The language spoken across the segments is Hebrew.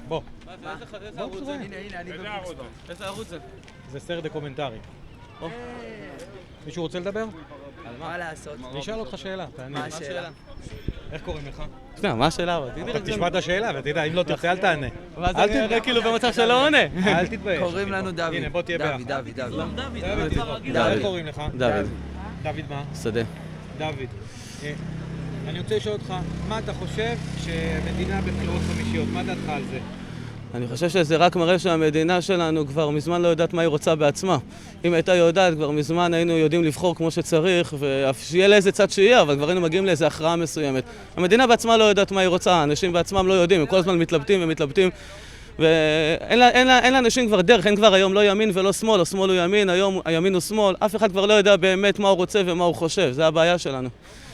בוא. איזה ערוץ זה? הנה, אני בפוקס. איזה ערוץ זה? זה סרט דוקומנטרי. מישהו רוצה לדבר? מה לעשות? אני אשאל אותך שאלה, תענה. מה השאלה? איך קוראים לך? מה השאלה? תשמע את השאלה ותדע, אם לא תרצה אל תענה. אל תתברר כאילו במצב שלא עונה. אל תתבייש. קוראים לנו דוד. הנה, בוא תהיה ביחד. דוד. איך קוראים לך? דוד. דוד מה? שדה. דוד. אני רוצה לשאול אותך, מה אתה חושב שמדינה בבחירות חמישיות, מה דעתך על זה? אני חושב שזה רק מראה שהמדינה שלנו כבר מזמן לא יודעת מה היא רוצה בעצמה. אם הייתה יודעת, כבר מזמן היינו יודעים לבחור כמו שצריך, ושיהיה לאיזה צד שיהיה, אבל כבר היינו מגיעים לאיזו הכרעה מסוימת. המדינה בעצמה לא יודעת מה היא רוצה, האנשים בעצמם לא יודעים, הם כל הזמן מתלבטים ומתלבטים, ואין לאנשים כבר דרך, אין כבר היום לא ימין ולא שמאל, השמאל הוא ימין, היום הימין הוא שמאל, אף אחד כבר לא יודע באמת מה הוא רוצה ומה הוא חושב, זה הבעיה שלנו.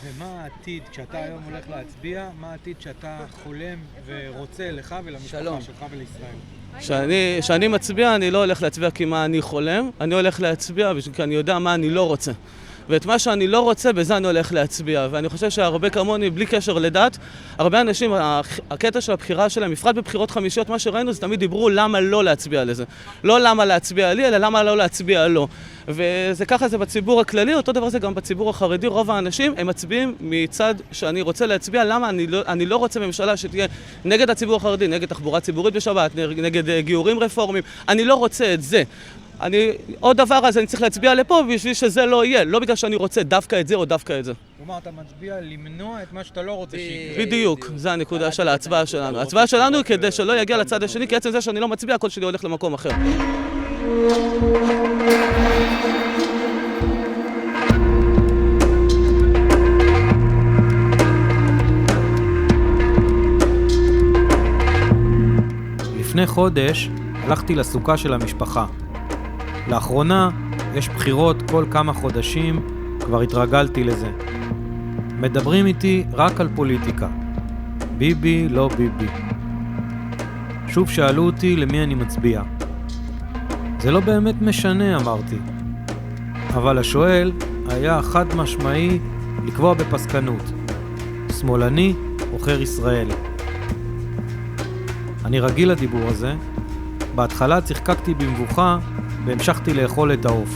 ומה העתיד, כשאתה היום הולך להצביע, מה העתיד שאתה חולם ורוצה לך ולמשפחה שלך ולישראל? כשאני מצביע, אני לא הולך להצביע כי מה אני חולם, אני הולך להצביע כי אני יודע מה אני לא רוצה. ואת מה שאני לא רוצה, בזה אני הולך להצביע. ואני חושב שהרבה כמוני, בלי קשר לדת, הרבה אנשים, הקטע של הבחירה שלהם, בפרט בבחירות חמישיות, מה שראינו, זה תמיד דיברו למה לא להצביע לזה. לא למה להצביע לי, אלא למה לא להצביע לו. וזה ככה זה בציבור הכללי, אותו דבר זה גם בציבור החרדי. רוב האנשים הם מצביעים מצד שאני רוצה להצביע, למה אני לא רוצה ממשלה שתהיה נגד הציבור החרדי, נגד תחבורה ציבורית בשבת, נגד גיורים רפורמיים. אני לא רוצה את זה. עוד דבר אז אני צריך להצביע לפה בשביל שזה לא יהיה, לא בגלל שאני רוצה דווקא את זה או דווקא את זה. כלומר, אתה מצביע למנוע את מה שאתה לא רוצה שיקרה. בדיוק, זה הנקודה של ההצבעה שלנו. ההצבעה שלנו היא כדי שלא יגיע לצד השני, כי עצם זה שאני לא מצביע, הכל שלי הולך למקום אחר. לפני חודש הלכתי לסוכה של המשפחה. לאחרונה יש בחירות כל כמה חודשים, כבר התרגלתי לזה. מדברים איתי רק על פוליטיקה. ביבי, לא ביבי. שוב שאלו אותי למי אני מצביע. זה לא באמת משנה, אמרתי. אבל השואל היה חד משמעי לקבוע בפסקנות. שמאלני, עוכר ישראל. אני רגיל לדיבור הזה. בהתחלה צחקקתי במבוכה והמשכתי לאכול את העוף.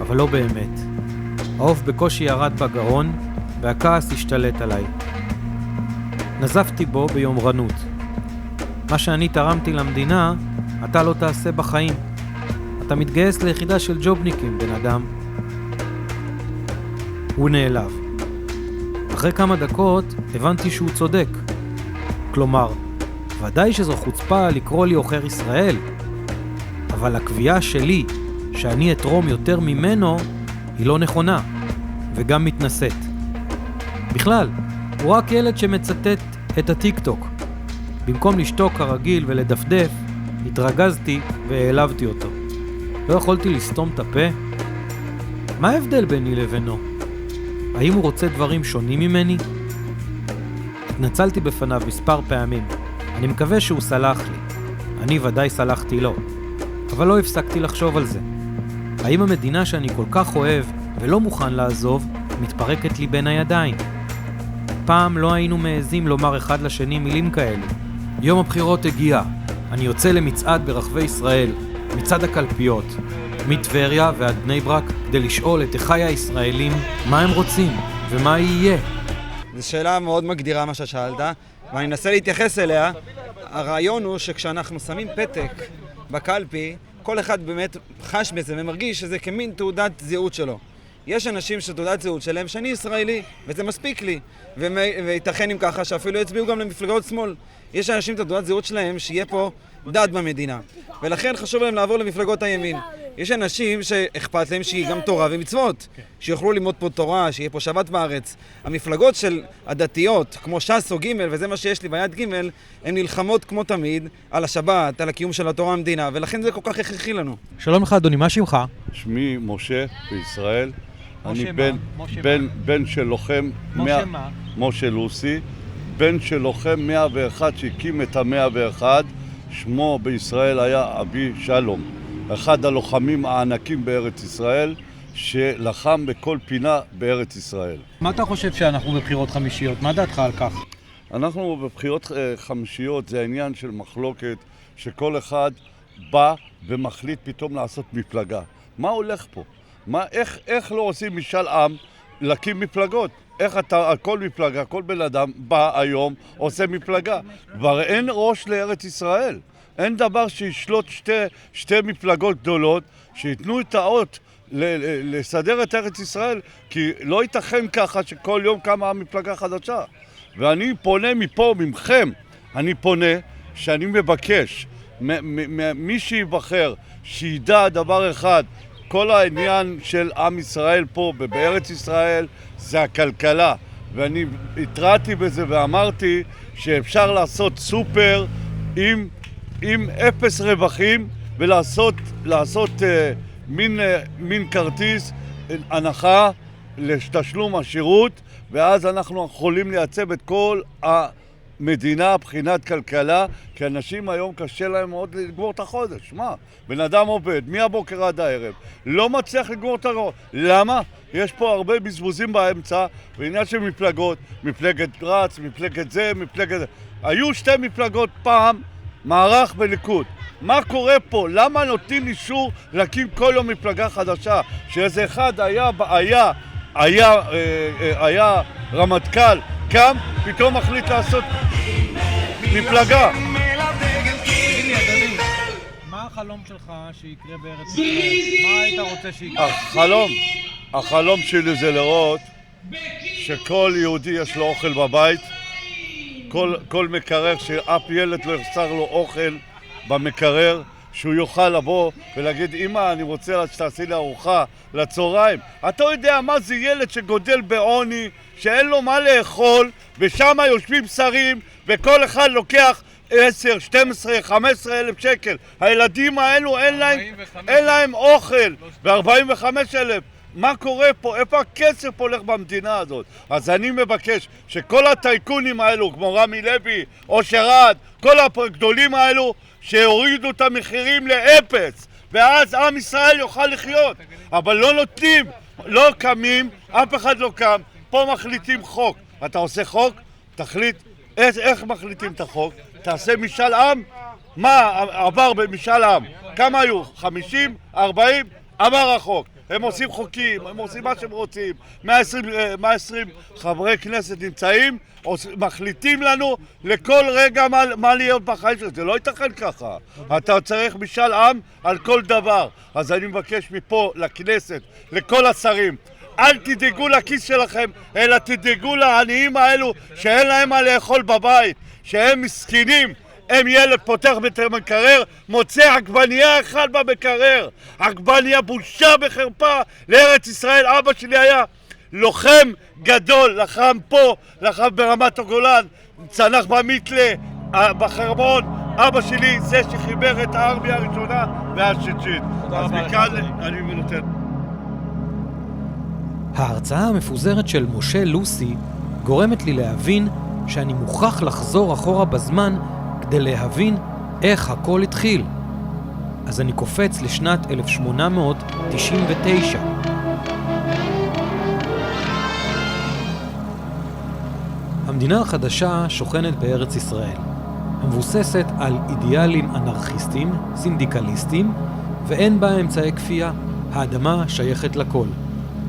אבל לא באמת. העוף בקושי ירד בגרון והכעס השתלט עליי. נזפתי בו ביומרנות. מה שאני תרמתי למדינה, אתה לא תעשה בחיים. אתה מתגייס ליחידה של ג'ובניקים, בן אדם. הוא נעלב. אחרי כמה דקות הבנתי שהוא צודק. כלומר, ודאי שזו חוצפה לקרוא לי עוכר ישראל, אבל הקביעה שלי שאני אתרום יותר ממנו היא לא נכונה, וגם מתנשאת. בכלל, הוא רק ילד שמצטט את הטיק-טוק. במקום לשתוק כרגיל ולדפדף, התרגזתי והעלבתי אותו. לא יכולתי לסתום את הפה. מה ההבדל ביני לבינו? האם הוא רוצה דברים שונים ממני? התנצלתי בפניו מספר פעמים. אני מקווה שהוא סלח לי. אני ודאי סלחתי לו. אבל לא הפסקתי לחשוב על זה. האם המדינה שאני כל כך אוהב ולא מוכן לעזוב, מתפרקת לי בין הידיים? פעם לא היינו מעזים לומר אחד לשני מילים כאלה. יום הבחירות הגיע. אני יוצא למצעד ברחבי ישראל, מצעד הקלפיות, מטבריה ועד בני ברק, כדי לשאול את אחיי הישראלים מה הם רוצים ומה יהיה. זו שאלה מאוד מגדירה מה ששאלת, ואני אנסה להתייחס אליה. הרעיון הוא שכשאנחנו שמים פתק בקלפי, כל אחד באמת חש בזה ומרגיש שזה כמין תעודת זהות שלו. יש אנשים שתעודת זהות שלהם שאני ישראלי, וזה מספיק לי, וייתכן עם ככה שאפילו יצביעו גם למפלגות שמאל. יש אנשים תעודת זהות שלהם שיהיה פה דת במדינה, ולכן חשוב להם לעבור למפלגות הימין. יש אנשים שאכפת להם שיהיה גם תורה ומצוות, שיוכלו ללמוד פה תורה, שיהיה פה שבת בארץ. המפלגות של הדתיות, כמו ש"ס או ג' וזה מה שיש לי ביד ג', הן נלחמות כמו תמיד על השבת, על הקיום של התורה המדינה, ולכן זה כל כך הכרחי לנו. שלום לך אדוני, מה שמך? שמי משה בישראל. משה אני בן של לוחם... משה מה? משה לוסי. בן של לוחם 101 שהקים את ה-101. שמו בישראל היה אבי שלום. אחד הלוחמים הענקים בארץ ישראל, שלחם בכל פינה בארץ ישראל. מה אתה חושב שאנחנו בבחירות חמישיות? מה דעתך על כך? אנחנו בבחירות חמישיות, זה העניין של מחלוקת, שכל אחד בא ומחליט פתאום לעשות מפלגה. מה הולך פה? איך לא עושים משאל עם להקים מפלגות? איך כל מפלגה, כל בן אדם בא היום, עושה מפלגה? כבר אין ראש לארץ ישראל. אין דבר שישלוט שתי מפלגות גדולות, שיתנו את האות לסדר את ארץ ישראל, כי לא ייתכן ככה שכל יום קמה מפלגה חדשה. ואני פונה מפה, ממכם, אני פונה שאני מבקש, מי שיבחר, שידע דבר אחד, כל העניין של עם ישראל פה, בארץ ישראל, זה הכלכלה. ואני התרעתי בזה ואמרתי שאפשר לעשות סופר עם אפס רווחים ולעשות מין כרטיס הנחה לתשלום השירות, ואז אנחנו יכולים לייצב את כל המדינה בחינת כלכלה, כי אנשים היום קשה להם מאוד לגמור את החודש. מה? בן אדם עובד מהבוקר עד הערב, לא מצליח לגמור את החודש. למה? יש פה הרבה בזבוזים באמצע, בעניין של מפלגות, מפלגת רץ, מפלגת זה, מפלגת זה. היו שתי מפלגות פעם, מערך בליכוד. מה קורה פה? למה נותנים אישור להקים כל יום מפלגה חדשה? שאיזה אחד היה רמטכ"ל, קם, פתאום מחליט לעשות מפלגה. מה החלום שלך שיקרה בארץ ישראל? מה היית רוצה שיקרה? החלום שלי זה לראות שכל יהודי יש לו אוכל בבית, כל מקרר, שאף ילד לא יחסר לו אוכל במקרר, שהוא יוכל לבוא ולהגיד, אמא, אני רוצה שתעשי לי ארוחה לצהריים. אתה יודע מה זה ילד שגודל בעוני, שאין לו מה לאכול, ושם יושבים שרים, וכל אחד לוקח 10, 12, 15 אלף שקל. הילדים האלו אין להם אוכל, ו-45,000. מה קורה פה? איפה הכסף הולך במדינה הזאת? אז אני מבקש שכל הטייקונים האלו, כמו רמי לוי, אושר עד, כל הגדולים האלו, שהורידו את המחירים לאפס, ואז עם ישראל יוכל לחיות. אבל לא נותנים, לא קמים, אף אחד לא קם. פה מחליטים חוק. אתה עושה חוק? תחליט איך מחליטים את החוק. תעשה משאל עם. מה עבר במשאל עם? כמה היו? 50? 40? עבר החוק. הם עושים חוקים, הם עושים מה שהם רוצים. 120 חברי כנסת נמצאים, מחליטים לנו לכל רגע מה להיות בחיים שלנו. זה לא ייתכן ככה. אתה צריך משאל עם על כל דבר. אז אני מבקש מפה לכנסת, לכל השרים, אל תדאגו לכיס שלכם, אלא תדאגו לעניים האלו שאין להם מה לאכול בבית, שהם מסכנים. הם ילד פותח במקרר, מוצא עגבנייה אחד במקרר. עגבנייה, בושה וחרפה לארץ ישראל. אבא שלי היה לוחם גדול, לחם פה, לחם ברמת הגולן, צנח במיתלה, בחרמון. אבא שלי זה שחיבר את הארמיה הראשונה והשישית. אז מכאן אני מנותן. ההרצאה המפוזרת של משה לוסי גורמת לי להבין שאני מוכרח לחזור אחורה בזמן כדי להבין איך הכל התחיל. אז אני קופץ לשנת 1899. המדינה החדשה שוכנת בארץ ישראל, המבוססת על אידיאלים אנרכיסטים, סינדיקליסטים, ואין בה אמצעי כפייה. האדמה שייכת לכל.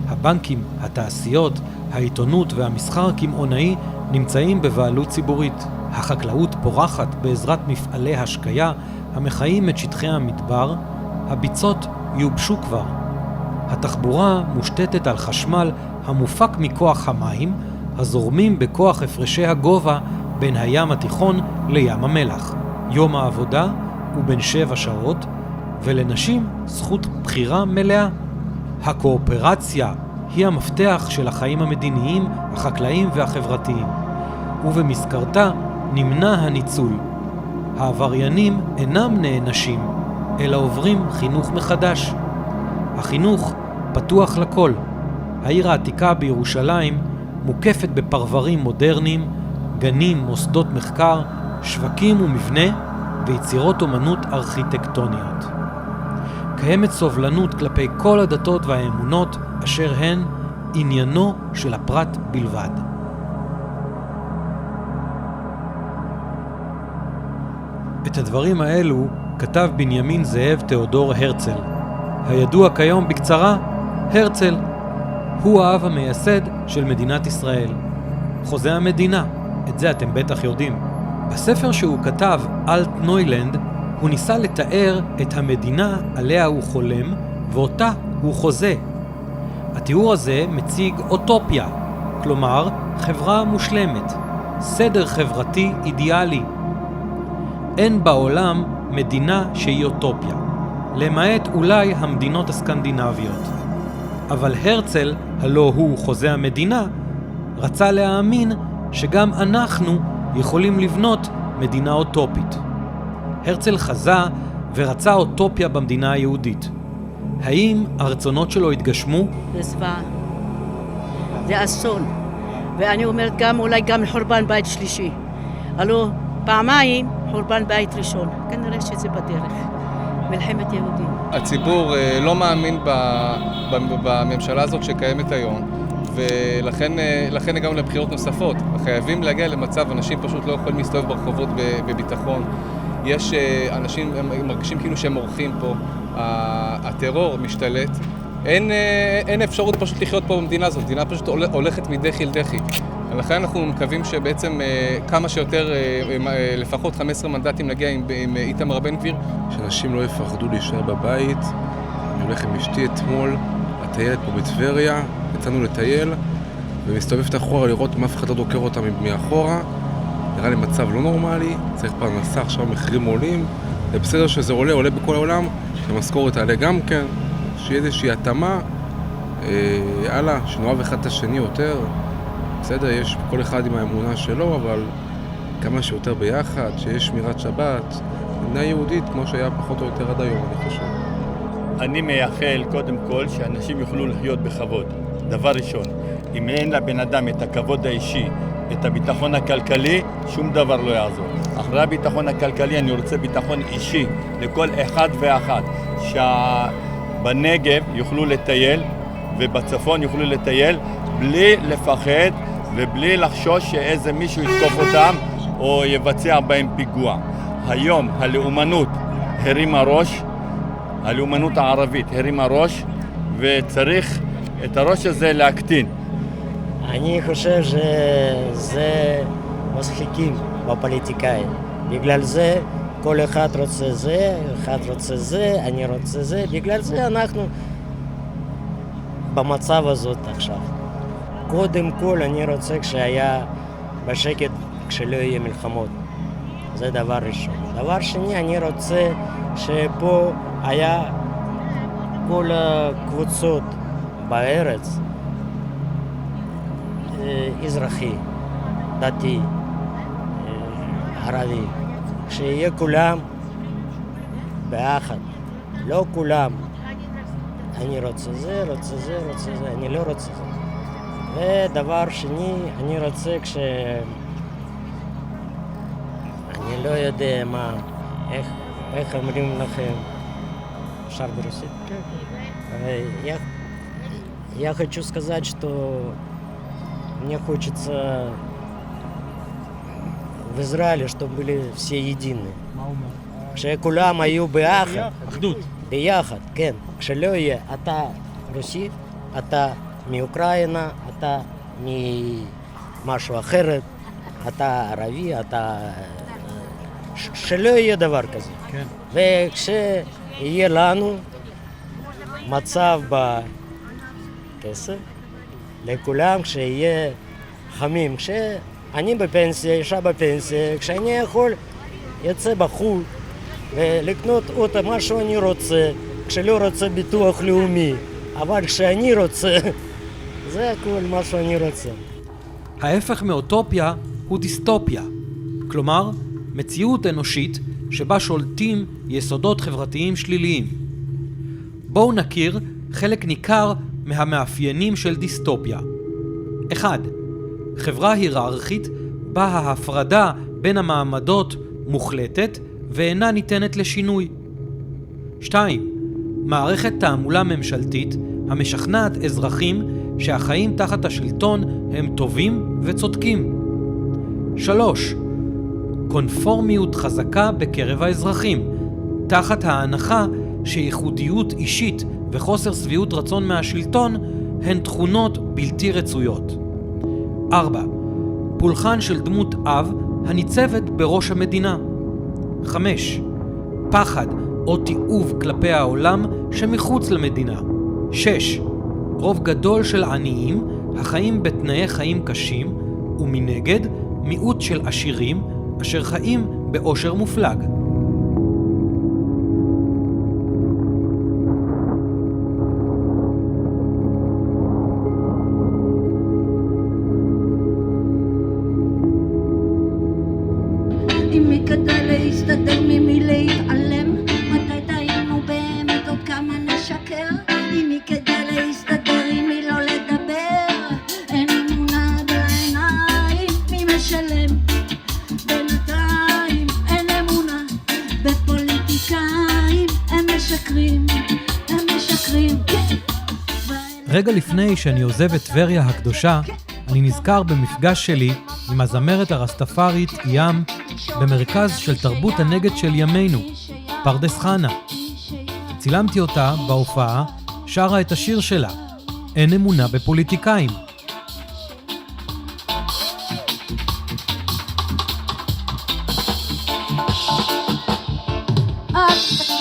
הבנקים, התעשיות, העיתונות והמסחר הקמעונאי נמצאים בבעלות ציבורית. החקלאות פורחת בעזרת מפעלי השקיה המחיים את שטחי המדבר. הביצות יובשו כבר. התחבורה מושתתת על חשמל המופק מכוח המים, הזורמים בכוח הפרשי הגובה בין הים התיכון לים המלח. יום העבודה הוא בין 7 שעות, ולנשים זכות בחירה מלאה. הקואופרציה היא המפתח של החיים המדיניים, החקלאיים והחברתיים, ובמסגרתה נמנע הניצול. העבריינים אינם נענשים, אלא עוברים חינוך מחדש. החינוך פתוח לכל. העיר העתיקה בירושלים מוקפת בפרברים מודרניים, גנים, מוסדות מחקר, שווקים ומבנה ויצירות אומנות ארכיטקטוניות. קיימת סובלנות כלפי כל הדתות והאמונות אשר הן עניינו של הפרט בלבד. את הדברים האלו כתב בנימין זאב תיאודור הרצל, הידוע כיום בקצרה הרצל. הוא האב המייסד של מדינת ישראל. חוזה המדינה, את זה אתם בטח יודעים. בספר שהוא כתב, אלטנוילנד, הוא ניסה לתאר את המדינה עליה הוא חולם, ואותה הוא חוזה. התיאור הזה מציג אוטופיה, כלומר חברה מושלמת, סדר חברתי אידיאלי. אין בעולם מדינה שהיא אוטופיה, למעט אולי המדינות הסקנדינביות. אבל הרצל, הלא הוא חוזה המדינה, רצה להאמין שגם אנחנו יכולים לבנות מדינה אוטופית. הרצל חזה ורצה אוטופיה במדינה היהודית. האם הרצונות שלו התגשמו? זה זוועה. זה אסון. ואני אומרת גם, אולי גם חורבן בית שלישי. הלוא פעמיים חורבן בית ראשון. כנראה שזה בדרך. מלחמת יהודים. הציבור לא מאמין בממשלה הזאת שקיימת היום, ולכן הגענו לבחירות נוספות. חייבים להגיע למצב, אנשים פשוט לא יכולים להסתובב ברחובות בביטחון. יש אנשים, הם מרגישים כאילו שהם אורחים פה, הטרור משתלט. אין אפשרות פשוט לחיות פה במדינה הזאת, המדינה פשוט הולכת מדחי לדחי. לכן אנחנו מקווים שבעצם כמה שיותר, לפחות 15 מנדטים נגיע עם איתמר בן גביר. שאנשים לא יפחדו להישאר בבית. אני הולך עם אשתי אתמול, הטיילת פה בטבריה, יצאנו לטייל, ומסתובבת אחורה לראות אם אף אחד לא דוקר אותה מאחורה. נראה לי מצב לא נורמלי, צריך פרנסה, עכשיו המחירים עולים. זה בסדר שזה עולה בכל העולם, שהמשכורת תעלה גם כן, שיהיה איזושהי התאמה, הלאה, שנאהב אחד את השני יותר. בסדר, יש כל אחד עם האמונה שלו, אבל כמה שיותר ביחד, שיש שמירת שבת, מדינה יהודית כמו שהיה פחות או יותר עד היום, אני חושב. אני מייחל קודם כל שאנשים יוכלו לחיות בכבוד. דבר ראשון, אם אין לבן אדם את הכבוד האישי, את הביטחון הכלכלי, שום דבר לא יעזור. אחרי הביטחון הכלכלי אני רוצה ביטחון אישי לכל אחד ואחת, שבנגב יוכלו לטייל ובצפון יוכלו לטייל בלי לפחד ובלי לחשוש שאיזה מישהו יתקוף אותם או יבצע בהם פיגוע. היום הלאומנות הרימה ראש, הלאומנות הערבית הרימה ראש, וצריך את הראש הזה להקטין. אני חושב שזה משחיקים בפוליטיקאים. בגלל זה כל אחד רוצה זה, אחד רוצה זה, אני רוצה זה. בגלל זה אנחנו במצב הזאת עכשיו. קודם כל אני רוצה כשהיה בשקט, כשלא יהיה מלחמות. זה דבר ראשון. דבר שני, אני רוצה שפה היה כל הקבוצות בארץ, אזרחי, דתי, ערבי, שיהיה כולם ביחד, לא כולם. אני רוצה זה, רוצה זה, רוצה זה, אני לא רוצה זה. ודבר שני, אני רוצה אני לא יודע מה, איך אומרים לכם, אפשר ברוסית? Я хочу сказать, что мне хочется в Израиле, чтобы были все едины. שכולם היו ביחד. אחדות. ביחד, כן. כשלא יהיה אתה רוסי, אתה מאוקראינה, אתה ממשהו אחרת, אתה ערבי, אתה... שלא יהיה דבר כזה. כן. וכשיהיה לנו מצב בכסף, לכולם כשיהיה חמים, כשאני בפנסיה, אישה בפנסיה, כשאני יכול יצא בחוץ ולקנות אותה מה שאני רוצה, כשלא רוצה ביטוח לאומי, אבל כשאני רוצה, זה הכל מה שאני רוצה. ההפך מאוטופיה הוא דיסטופיה, כלומר מציאות אנושית שבה שולטים יסודות חברתיים שליליים. בואו נכיר חלק ניכר מהמאפיינים של דיסטופיה. 1. חברה היררכית בה ההפרדה בין המעמדות מוחלטת ואינה ניתנת לשינוי. 2. מערכת תעמולה ממשלתית המשכנעת אזרחים שהחיים תחת השלטון הם טובים וצודקים. 3. קונפורמיות חזקה בקרב האזרחים, תחת ההנחה שייחודיות אישית וחוסר שביעות רצון מהשלטון הן תכונות בלתי רצויות. 4. פולחן של דמות אב הניצבת בראש המדינה. 5. פחד או תיעוב כלפי העולם שמחוץ למדינה. 6. רוב גדול של עניים החיים בתנאי חיים קשים, ומנגד מיעוט של עשירים אשר חיים באושר מופלג. אם כדאי להסתדר ממי להתעלם, מתי דיינו באמת עוד כמה נשקר? אם כדאי להסתדר עם מי לא לדבר, אין אמונה בעיניים, מי משלם? בינתיים אין אמונה בפוליטיקאים, הם משקרים, כן. רגע לפני שאני עוזב את טבריה הקדושה, אני נזכר במפגש שלי עם הזמרת הרסטפארית ים במרכז של תרבות הנגד של ימינו, פרדס חנה. צילמתי אותה בהופעה, שרה את השיר שלה, אין אמונה בפוליטיקאים.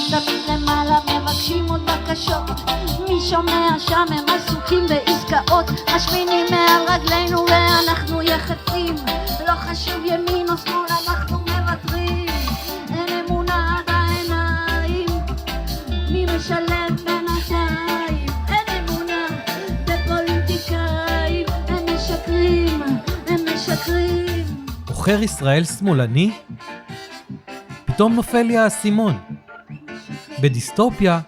תמיד למעלה מבקשים עוד בקשות, מי שומע שם הם עסוקים בעסקאות, משמינים מעל רגלינו ואנחנו יחפים, לא חשוב ימין או שמאל אנחנו מוותרים, אין אמונה בעיניים, מי משלם בינתיים, אין אמונה בפוליטיקאים, הם משקרים. עוכר ישראל שמאלני? פתאום נופל לי האסימון. בדיסטופיה,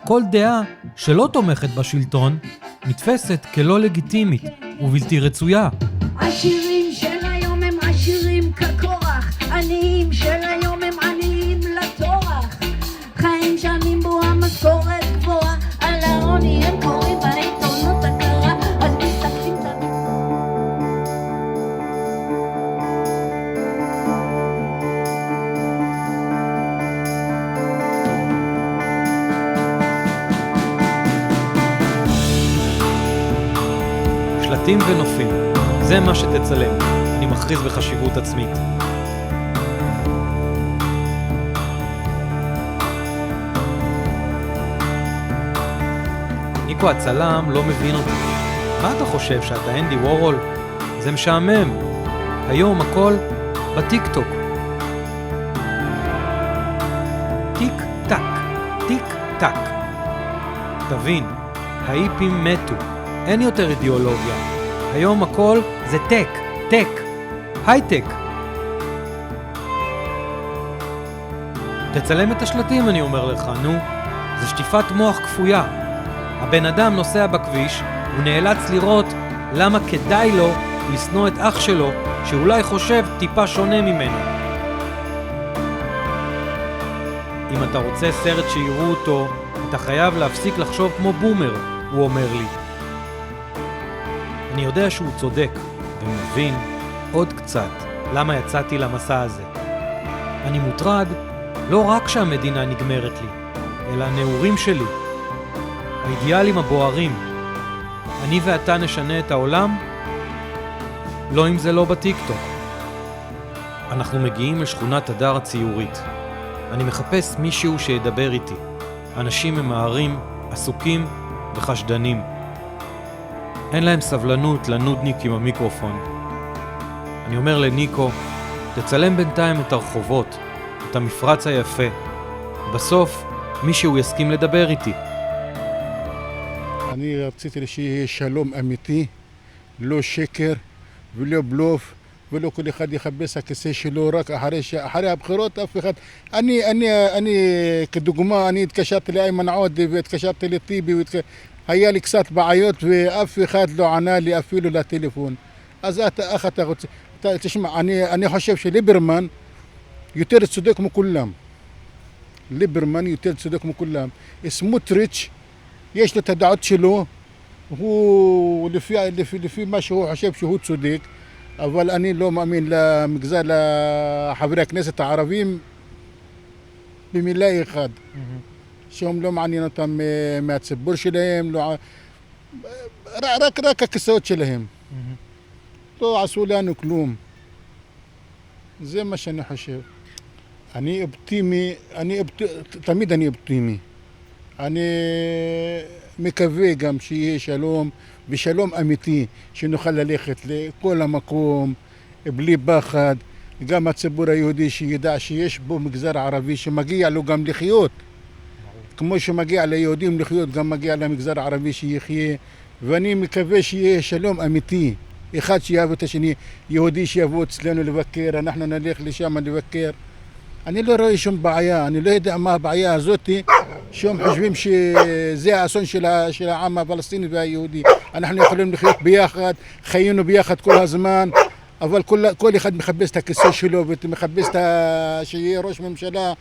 כל דעה שלא תומכת בשלטון נתפסת כלא לגיטימית ובלתי רצויה. עשירים של היום הם עשירים כקורח, עניים של היום הם עניים לטורח, חיים שנים בו המשכורת גבוהה, על העוני הם קוראים בעיתונות הקרה, אז מסתכלים תמיד. שלטים ונופים, זה מה שתצלם. אני מכריז בחשיבות עצמית. ניקו הצלם לא מבין אותי. מה אתה חושב, שאתה אנדי וורול? זה משעמם. היום הכל בטיק טוק. טיק טק, טיק טק. תבין, ההיפים מתו. אין יותר אידיאולוגיה. היום הכל זה טק, הייטק. תצלם את השלטים, אני אומר לך, נו. זה שטיפת מוח כפויה. הבן אדם נוסע בכביש, הוא נאלץ לראות למה כדאי לו לשנוא את אח שלו, שאולי חושב טיפה שונה ממנו. אם אתה רוצה סרט שיראו אותו, אתה חייב להפסיק לחשוב כמו בומר, הוא אומר לי. אני יודע שהוא צודק, ומבין עוד קצת למה יצאתי למסע הזה. אני מוטרד לא רק שהמדינה נגמרת לי, אלא הנעורים שלי, האידיאלים הבוערים. אני ואתה נשנה את העולם? לא אם זה לא בטיקטוק. אנחנו מגיעים לשכונת הדר הציורית. אני מחפש מישהו שידבר איתי. אנשים ממהרים, עסוקים וחשדנים. אין להם סבלנות לנודניק עם המיקרופון. אני אומר לניקו, תצלם בינתיים את הרחובות, את המפרץ היפה. בסוף, מישהו יסכים לדבר איתי. אני רציתי שיהיה שלום אמיתי, לא שקר ולא בלוף, ולא כל אחד יחפש הכיסא שלו רק אחרי הבחירות. אף אחד. אני כדוגמה, אני התקשרתי לאיימן עודה והתקשרתי לטיבי, היה לי קצת בעיות ואף אחד לא ענה לי אפילו לטלפון. אז איך אתה רוצה? תשמע, אני חושב שליברמן יותר צודק מכולם. ליברמן יותר צודק מכולם. סמוטריץ' יש לו את הדעות שלו, הוא לפי מה שהוא חושב שהוא צודק. אבל אני לא מאמין למגזר, לחברי הכנסת הערבים במילה אחד. שהם לא מעניין אותם מהציבור שלהם, רק הכיסאות שלהם. לא עשו לנו כלום. זה מה שאני חושב. אני אופטימי, תמיד אני אופטימי. אני מקווה גם שיהיה שלום, ושלום אמיתי, שנוכל ללכת לכל המקום, בלי פחד. גם הציבור היהודי שידע שיש בו מגזר ערבי שמגיע לו גם לחיות. כמו שמגיע ליהודים לחיות, גם מגיע למגזר הערבי שיחיה. ואני מקווה שיהיה שלום אמיתי. אחד שיאהב את השני, יהודי שיבוא אצלנו לבקר, אנחנו נלך לשם לבקר. אני לא רואה שום בעיה, אני לא יודע מה הבעיה הזאת, שהם חושבים שזה האסון של העם הפלסטיני והיהודי. אנחנו יכולים לחיות ביחד, חיינו ביחד כל הזמן, אבל כל אחד מחפש את הכיסא שלו ומחפש שיהיה ראש ממשלה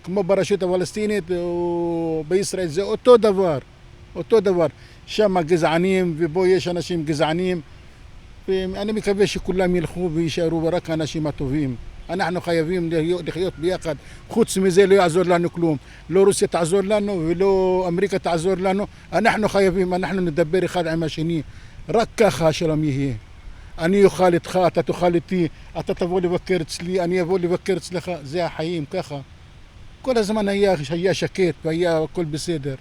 כמו ברשות הפלסטינית או בישראל, זה אותו דבר, אותו דבר. שם גזענים ובו יש אנשים גזענים, ואני מקווה שכולם ילכו וישארו רק האנשים הטובים. אנחנו חייבים לחיות ביחד, חוץ מזה לא יעזור לנו כלום. לא רוסיה תעזור לנו ולא אמריקה תעזור לנו. אנחנו חייבים, אנחנו נדבר אחד עם השני. רק ככה השלום יהיה. אני אוכל איתך, אתה תאכל איתי, אתה תבוא לבקר אצלי, אני אבוא לבקר אצלך. זה החיים, ככה. כל הזמן היה שקט והיה הכל בסדר.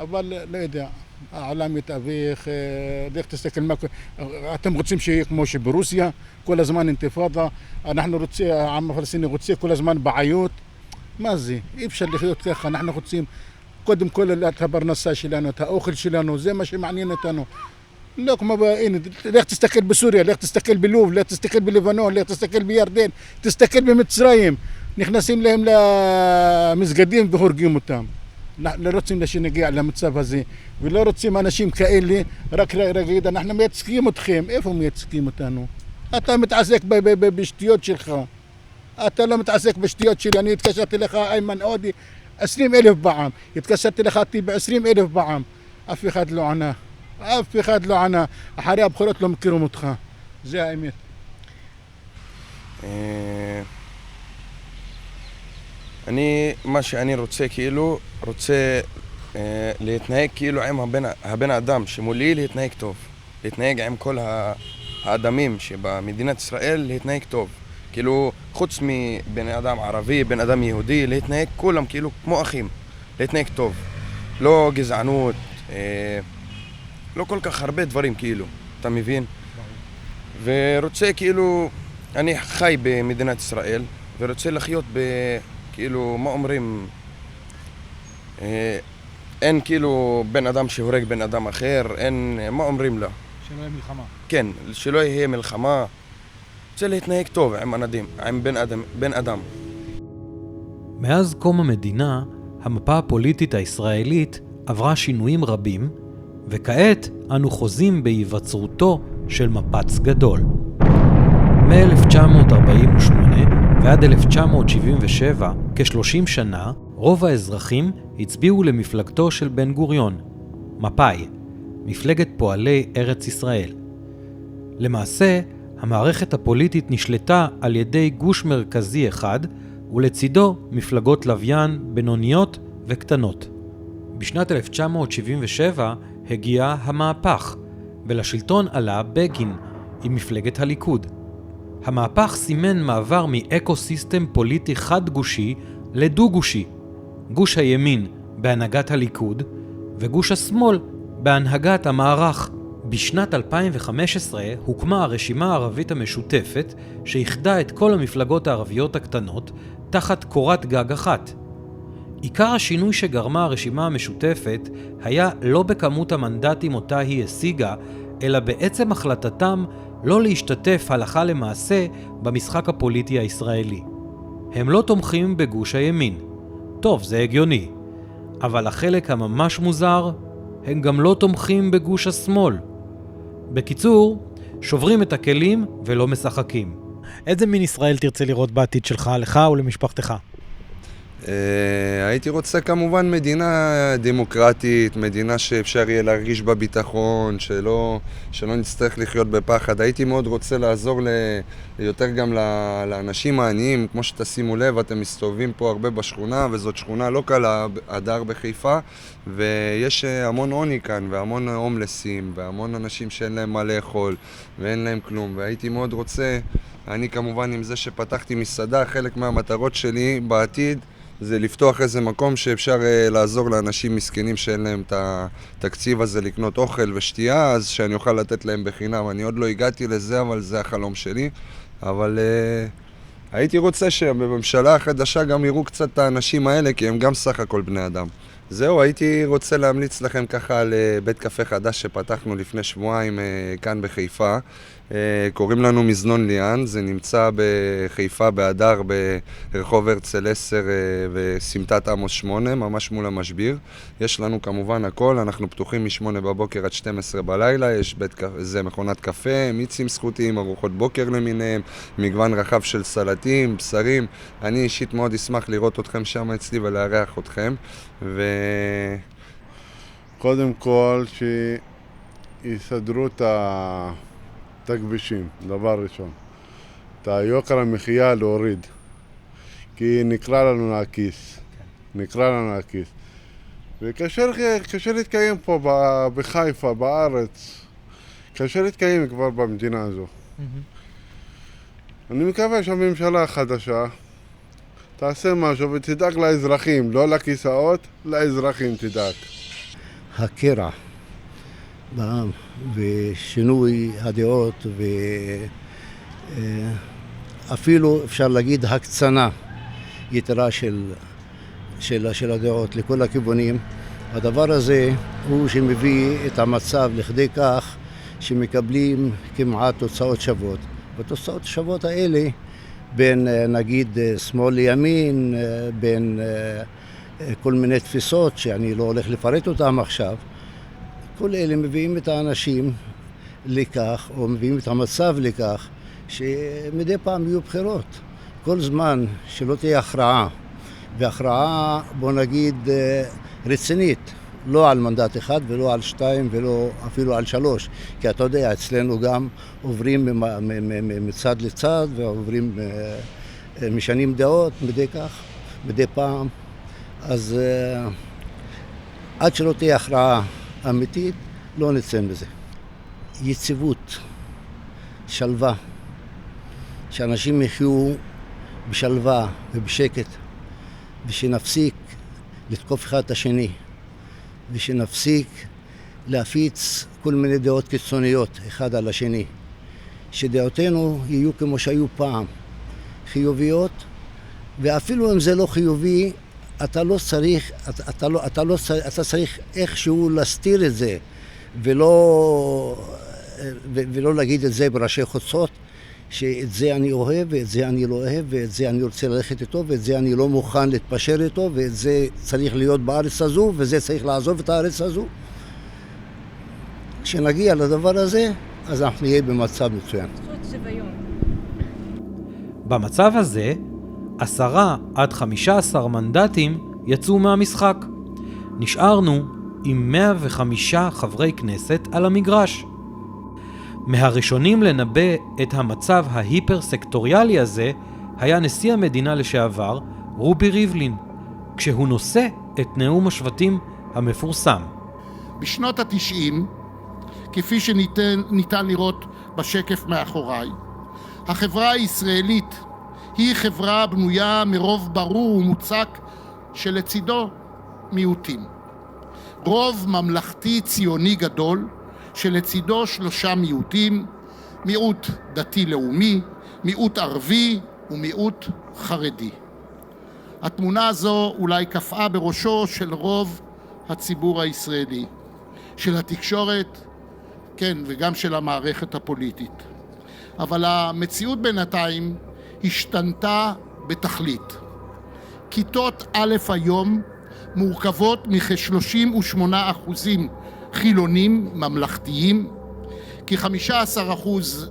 אבל לא יודע, העולם מתאבך, דרך תסתכל מה... אתם רוצים שיהיה כמו שברוסיה, כל הזמן אינתיפאדה, אנחנו רוצים, העם הפלסטיני רוצה כל הזמן בעיות. מה זה? אי אפשר לחיות ככה, אנחנו רוצים קודם כל את הפרנסה שלנו, את האוכל שלנו, זה מה שמעניין אותנו. לא כמו, הנה, לך תסתכל בסוריה, לך תסתכל בלוב, לך תסתכל בלבנון, לך תסתכל בירדן, תסתכל במצרים. נכנסים להם למסגדים והורגים אותם. לא רוצים שנגיע למצב הזה, ולא רוצים אנשים כאלה, רק להגיד, אנחנו מייצגים אתכם. איפה מייצגים אותנו? אתה מתעסק בשטויות שלך. אתה לא מתעסק בשטויות שלי. אני התקשרתי לך, איימן עודי, 20,000 פעם. התקשרתי לך טיבי 20,000 פעם. אף אחד לא ענה. אף אחד לא ענה. אחרי הבחירות לא מכירים אותך. זה האמת. מה שאני רוצה, כאילו, רוצה להתנהג כאילו עם הבן אדם שמולי, להתנהג טוב. להתנהג עם כל האדמים שבמדינת ישראל, להתנהג טוב. כאילו, חוץ מבן אדם ערבי, בן אדם יהודי, להתנהג כולם כאילו כמו אחים. להתנהג טוב. לא גזענות, לא כל כך הרבה דברים כאילו, אתה מבין? ורוצה כאילו, אני חי במדינת ישראל, ורוצה לחיות כאילו, מה אומרים, אין כאילו בן אדם שהורג בן אדם אחר, אין, מה אומרים לה? שלא יהיה מלחמה. כן, שלא יהיה מלחמה. רוצה להתנהג טוב עם בן אדם. מאז קום המדינה, המפה הפוליטית הישראלית עברה שינויים רבים, וכעת אנו חוזים בהיווצרותו של מפץ גדול. מ-1948 ועד 1977, כ-30 שנה, רוב האזרחים הצביעו למפלגתו של בן גוריון, מפא"י, מפלגת פועלי ארץ ישראל. למעשה, המערכת הפוליטית נשלטה על ידי גוש מרכזי אחד, ולצידו מפלגות לוויין, בינוניות וקטנות. בשנת 1977 הגיע המהפך, ולשלטון עלה בגין עם מפלגת הליכוד. המהפך סימן מעבר מאקוסיסטם פוליטי חד-גושי לדו-גושי. גוש הימין בהנהגת הליכוד וגוש השמאל בהנהגת המערך. בשנת 2015 הוקמה הרשימה הערבית המשותפת שאיחדה את כל המפלגות הערביות הקטנות תחת קורת גג אחת. עיקר השינוי שגרמה הרשימה המשותפת היה לא בכמות המנדטים אותה היא השיגה, אלא בעצם החלטתם לא להשתתף הלכה למעשה במשחק הפוליטי הישראלי. הם לא תומכים בגוש הימין. טוב, זה הגיוני. אבל החלק הממש מוזר, הם גם לא תומכים בגוש השמאל. בקיצור, שוברים את הכלים ולא משחקים. איזה מין ישראל תרצה לראות בעתיד שלך, לך ולמשפחתך? הייתי רוצה כמובן מדינה דמוקרטית, מדינה שאפשר יהיה להרגיש בה ביטחון, שלא נצטרך לחיות בפחד. הייתי מאוד רוצה לעזור יותר גם לאנשים העניים, כמו שתשימו לב, אתם מסתובבים פה הרבה בשכונה, וזאת שכונה לא קלה, הדר בחיפה, ויש המון עוני כאן, והמון הומלסים, והמון אנשים שאין להם מה לאכול, ואין להם כלום, והייתי מאוד רוצה, אני כמובן עם זה שפתחתי מסעדה, חלק מהמטרות שלי בעתיד, זה לפתוח איזה מקום שאפשר לעזור לאנשים מסכנים שאין להם את התקציב הזה לקנות אוכל ושתייה, אז שאני אוכל לתת להם בחינם. אני עוד לא הגעתי לזה, אבל זה החלום שלי. אבל הייתי רוצה שבממשלה החדשה גם יראו קצת את האנשים האלה, כי הם גם סך הכל בני אדם. זהו, הייתי רוצה להמליץ לכם ככה על בית קפה חדש שפתחנו לפני שבועיים כאן בחיפה. קוראים לנו מזנון ליאן, זה נמצא בחיפה בהדר ברחוב הרצל 10 וסמטת עמוס 8, ממש מול המשביר. יש לנו כמובן הכל, אנחנו פתוחים מ-8 בבוקר עד 12 בלילה, יש זה מכונת קפה, מיצים זכותיים, ארוחות בוקר למיניהם, מגוון רחב של סלטים, בשרים. אני אישית מאוד אשמח לראות אתכם שם אצלי ולארח אתכם. קודם כל שיסדרו את הכבישים, דבר ראשון. את היוקר המחיה להוריד, כי נקרא לנו הכיס. וקשה להתקיים פה בחיפה, בארץ, קשה להתקיים כבר במדינה הזו. אני מקווה שהממשלה החדשה תעשה משהו ותדאג לאזרחים, לא לכיסאות, לאזרחים תדאג. הקרע בעם ושינוי הדעות ואפילו אפשר להגיד הקצנה יתרה של הדעות לכל הכיוונים. הדבר הזה הוא שמביא את המצב לכדי כך שמקבלים כמעט תוצאות שוות. והתוצאות השוות האלה בין נגיד שמאל לימין, בין כל מיני תפיסות שאני לא הולך לפרט אותם עכשיו, כל אלה מביאים את האנשים לכך, או מביאים את המצב לכך, שמדי פעם יהיו בחירות. כל זמן שלא תהיה הכרעה, והכרעה בוא נגיד רצינית, לא על מנדט אחד ולא על 2 ולא אפילו על 3, כי אתה יודע, אצלנו גם עוברים מצד לצד ועוברים משנים דעות מדי פעם, אז עד שלא תהיה הכרעה אמיתית לא נצא מזה. יציבות, שלווה, שאנשים יחיו בשלווה ובשקט, ושנפסיק לתקוף אחד את השני, ושנפסיק להפיץ כל מיני דעות קיצוניות אחד על השני, שדעותינו יהיו כמו שהיו פעם, חיוביות, ואפילו אם זה לא חיובי, אתה צריך איכשהו להסתיר את זה, ולא להגיד את זה בראשי חוצות, שאת זה אני אוהב, ואת זה אני לא אוהב, ואת זה אני רוצה ללכת איתו, ואת זה אני לא מוכן להתפשר איתו, ואת זה צריך להיות בארץ הזו, וזה צריך לעזוב את הארץ הזו. כשנגיע לדבר הזה, אז אנחנו נהיה במצב מצוין. במצב הזה, 10 עד 15 מנדטים יצאו מהמשחק. נשארנו עם 105 חברי כנסת על המגרש. מהראשונים לנבא את המצב ההיפר-סקטוריאלי הזה היה נשיא המדינה לשעבר רובי ריבלין, כשהוא נושא את נאום השבטים המפורסם. בשנות ה-90, כפי שניתן לראות בשקף מאחוריי, החברה הישראלית היא חברה בנויה מרוב ברור ומוצק שלצידו מיעוטים. רוב ממלכתי ציוני גדול שלצידו 3 מיעוטים, מיעוט דתי-לאומי, מיעוט ערבי ומיעוט חרדי. התמונה הזו אולי קפאה בראשו של רוב הציבור הישראלי, של התקשורת, כן, וגם של המערכת הפוליטית. אבל המציאות בינתיים השתנתה בתכלית. כיתות א' היום מורכבות מכ-38% חילונים ממלכתיים, כ-15%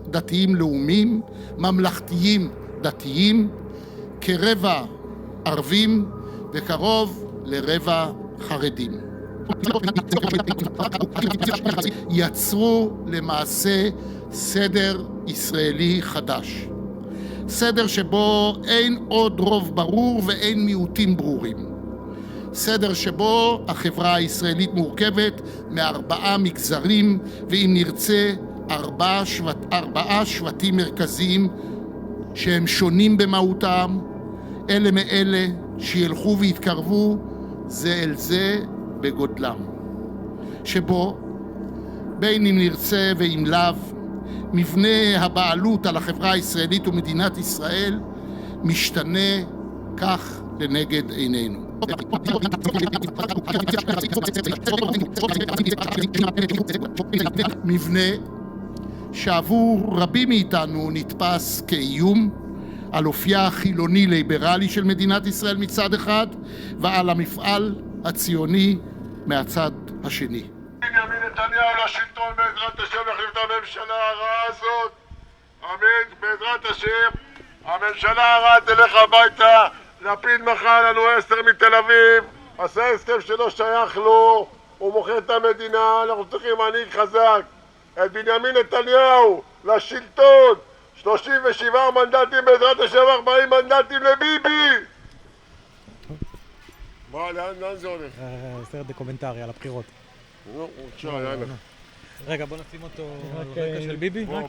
דתיים לאומיים, ממלכתיים דתיים, כרבע ערבים וקרוב לרבע חרדים. יצרו למעשה סדר ישראלי חדש. סדר שבו אין עוד רוב ברור ואין מיעוטים ברורים. סדר שבו החברה הישראלית מורכבת מארבעה מגזרים, ואם נרצה, ארבעה שבטים מרכזיים שהם שונים במהותם, אלה מאלה שילכו ויתקרבו זה אל זה בגודלם. שבו, בין אם נרצה ואם לאו, מבנה הבעלות על החברה הישראלית ומדינת ישראל משתנה כך לנגד עינינו. מבנה שעבור רבים מאיתנו נתפס כאיום על אופייה החילוני-ליברלי של מדינת ישראל מצד אחד, ועל המפעל הציוני מהצד השני. בנימין נתניהו לשלטון, בעזרת השם יחליף את הממשלה הרעה הזאת. אמן, בעזרת השם. הממשלה הרעה תלך הביתה. לפיד מכר לנו 10 מתל אביב, עשה הסכם שלא שייך לו, הוא מוכר את המדינה. אנחנו צריכים מנהיג חזק. את בנימין נתניהו לשלטון, 37 מנדטים, בעזרת השם 40 מנדטים לביבי. מה, לאן זה הולך? סרט דוקומנטרי על הבחירות. יאללה. רגע, בוא נשים אותו על רקע של ביבי. הוא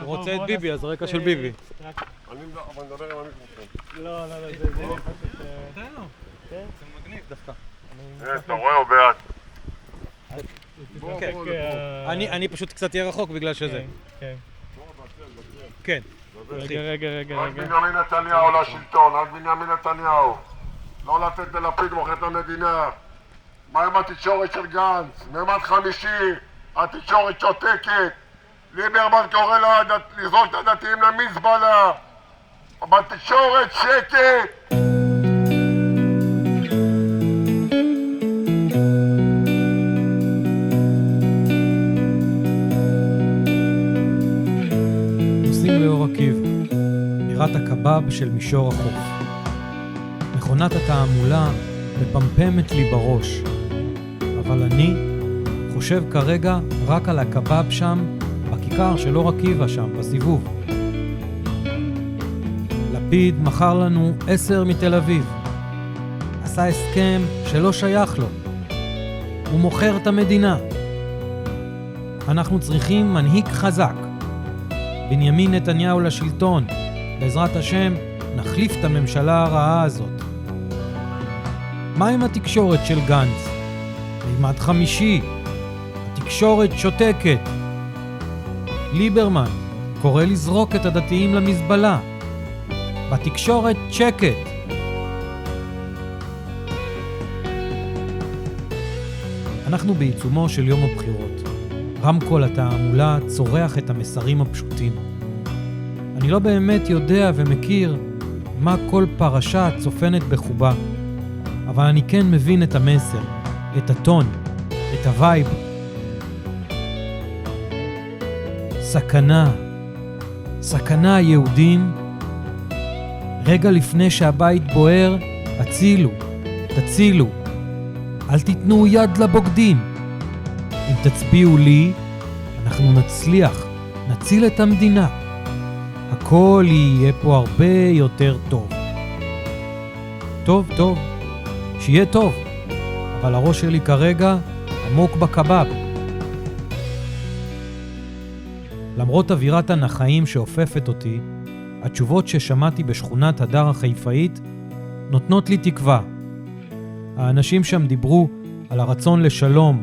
רוצה את ביבי, אז רקע של ביבי. אני מדבר עם המיקרופון. לא, זה... תן לו. זה מגניב דווקא. אתה רואה או בעד? אני פשוט קצת יהיה רחוק בגלל שזה. כן. רגע. רק בנימין נתניהו לשלטון, רק בנימין נתניהו. לא לתת ללפיד מוכר את המדינה. מה עם התקשורת של גנץ? מימד חמישי, התקשורת שותקת. ליברמן קורא לזרוק את הדתיים למזבלה. בתקשורת שקט. נוסעים לאור עקיבא, בירת הקבב של מישור החוף. מכונת התעמולה מפמפמת לי בראש, אבל אני חושב כרגע רק על הקבב שם, בכיכר של אור עקיבא שם, בסיבוב. לפיד מכר לנו 10 מתל אביב. עשה הסכם שלא שייך לו. הוא מוכר את המדינה. אנחנו צריכים מנהיג חזק. בנימין נתניהו לשלטון. בעזרת השם נחליף את הממשלה הרעה הזאת. מה עם התקשורת של גנץ? מימד חמישי. התקשורת שותקת. ליברמן קורא לזרוק את הדתיים למזבלה. בתקשורת שקט. אנחנו בעיצומו של יום הבחירות. רמקול התעמולה צורח את המסרים הפשוטים. אני לא באמת יודע ומכיר מה כל פרשה צופנת בחובה, אבל אני כן מבין את המסר, את הטון, את הווייב. סכנה, סכנה היהודים. רגע לפני שהבית בוער, הצילו, תצילו. אל תיתנו יד לבוגדים. אם תצביעו לי, אנחנו נצליח, נציל את המדינה. הכל יהיה פה הרבה יותר טוב. טוב, שיהיה טוב, אבל הראש שלי כרגע עמוק בקבב. למרות אווירת הנחיים שאופפת אותי, התשובות ששמעתי בשכונת הדר החיפאית נותנות לי תקווה. האנשים שם דיברו על הרצון לשלום,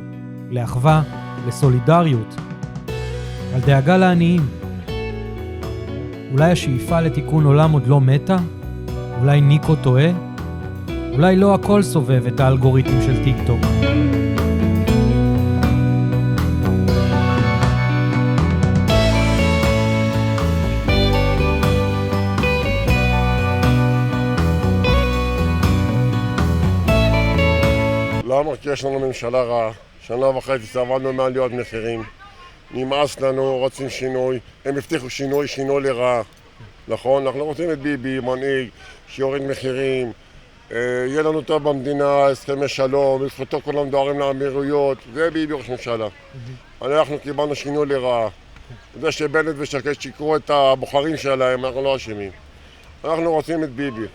לאחווה, לסולידריות, על דאגה לעניים. אולי השאיפה לתיקון עולם עוד לא מתה? אולי ניקו טועה? אולי לא הכל סובב את האלגוריתם של טיק טוק. למה? כי יש לנו ממשלה רעה. 1.5 שנה סבלנו מעליות מחירים. נמאס לנו, רוצים שינוי. הם הבטיחו שינוי לרעה. נכון? אנחנו רוצים את ביבי, מנהיג, שיוריד מחירים, יהיה לנו טוב במדינה, הסכמי שלום, בזכותו כולם דוהרים לאמירויות, זה ביבי ראש ממשלה. אנחנו קיבלנו שינוי לרעה. זה שבנט ושקד שיקרו את הבוחרים שלהם, אנחנו לא אשמים. אנחנו רוצים את ביבי,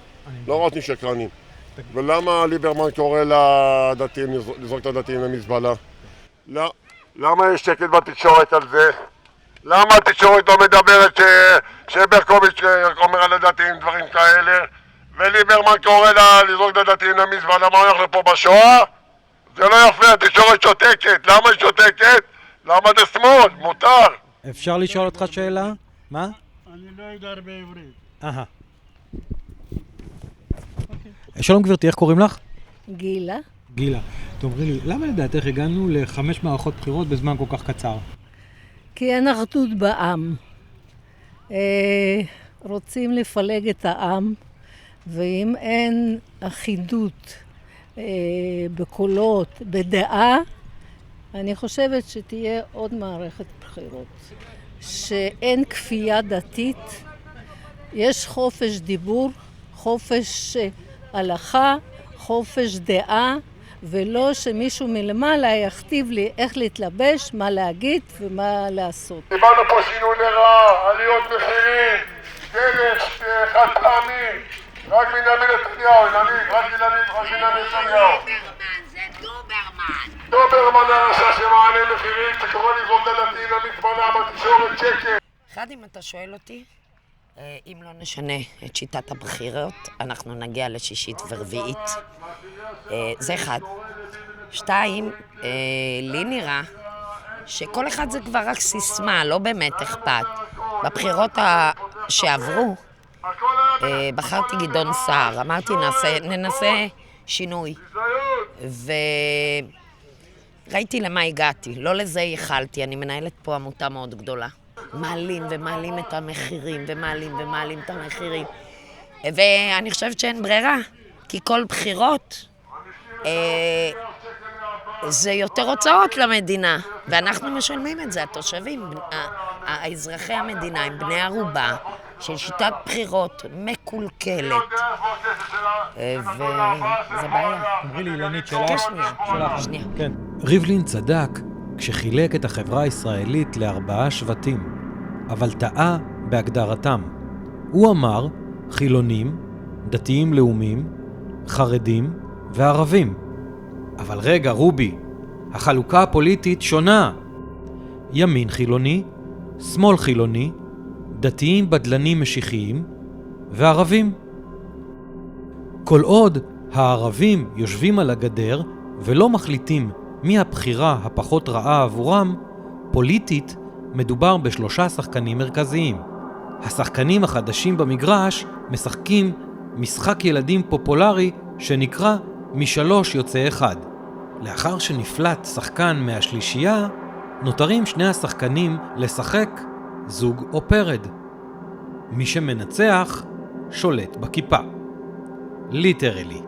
לא רוצים שקרנים. ולמה ליברמן קורא לדתיים, לזרוק את הדתיים למזבלה? למה יש שקט בתקשורת על זה? למה התקשורת לא מדברת שברקוביץ' אומר על הדתיים דברים כאלה? וליברמן קורא לזרוק את הדתיים למזבלה, מה אנחנו פה בשואה? זה לא יפה, התקשורת שותקת. למה היא שותקת? למה זה שמאל? מותר. אפשר לשאול אותך שאלה? מה? אני לא יודע הרבה עברית. שלום גברתי, איך קוראים לך? גילה. גילה. תאמרי לי, למה לדעתך הגענו ל5 מערכות בחירות בזמן כל כך קצר? כי אין אחדות בעם. רוצים לפלג את העם, ואם אין אחידות בקולות, בדעה, אני חושבת שתהיה עוד מערכת בחירות. שאין כפייה דתית, יש חופש דיבור, חופש הלכה, חופש דעה, ולא שמישהו מלמעלה יכתיב לי איך להתלבש, מה להגיד ומה לעשות. קיבלנו פה שינוי לרעה, עליות מחירים, דלק, חד פעמי, רק בנימין נתניהו, רק בנימין נתניהו. זה דוברמן. דוברמן הרשע שמעלה מחירים, שקורא לזרוק את הדתיים למזבלה בתקשורת שקט. אחד, אם אתה שואל אותי, אם לא נשנה את שיטת הבחירות, אנחנו נגיע לשישית ורביעית. זה אחד. 2, לי נראה שכל אחד זה כבר רק סיסמה, לא באמת אכפת. בבחירות שעברו, בחרתי גדעון סער, אמרתי ננסה שינוי. וראיתי למה הגעתי, לא לזה ייחלתי, אני מנהלת פה עמותה מאוד גדולה. מעלים ומעלים את המחירים ומעלים את המחירים. ואני חושבת שאין ברירה, כי כל בחירות זה יותר הוצאות למדינה, ואנחנו משלמים את זה, התושבים, האזרחי המדינה, הם בני ערובה של שיטת בחירות מקולקלת, וזה בעיה. תאמרי לי, אילנית, שנייה. כן. ריבלין צדק כשחילק את החברה הישראלית ל4 שבטים, אבל טעה בהגדרתם. הוא אמר חילונים, דתיים לאומיים, חרדים וערבים. אבל רגע, רובי, החלוקה הפוליטית שונה. ימין חילוני, שמאל חילוני, דתיים בדלנים משיחיים וערבים. כל עוד הערבים יושבים על הגדר ולא מחליטים מי הבחירה הפחות רעה עבורם, פוליטית מדובר ב3 שחקנים מרכזיים. השחקנים החדשים במגרש משחקים משחק ילדים פופולרי שנקרא מ3 יוצא 1. לאחר שנפלט שחקן מהשלישייה, נותרים 2 השחקנים לשחק זוג או פרד. מי שמנצח שולט בכיפה. ליטרלי.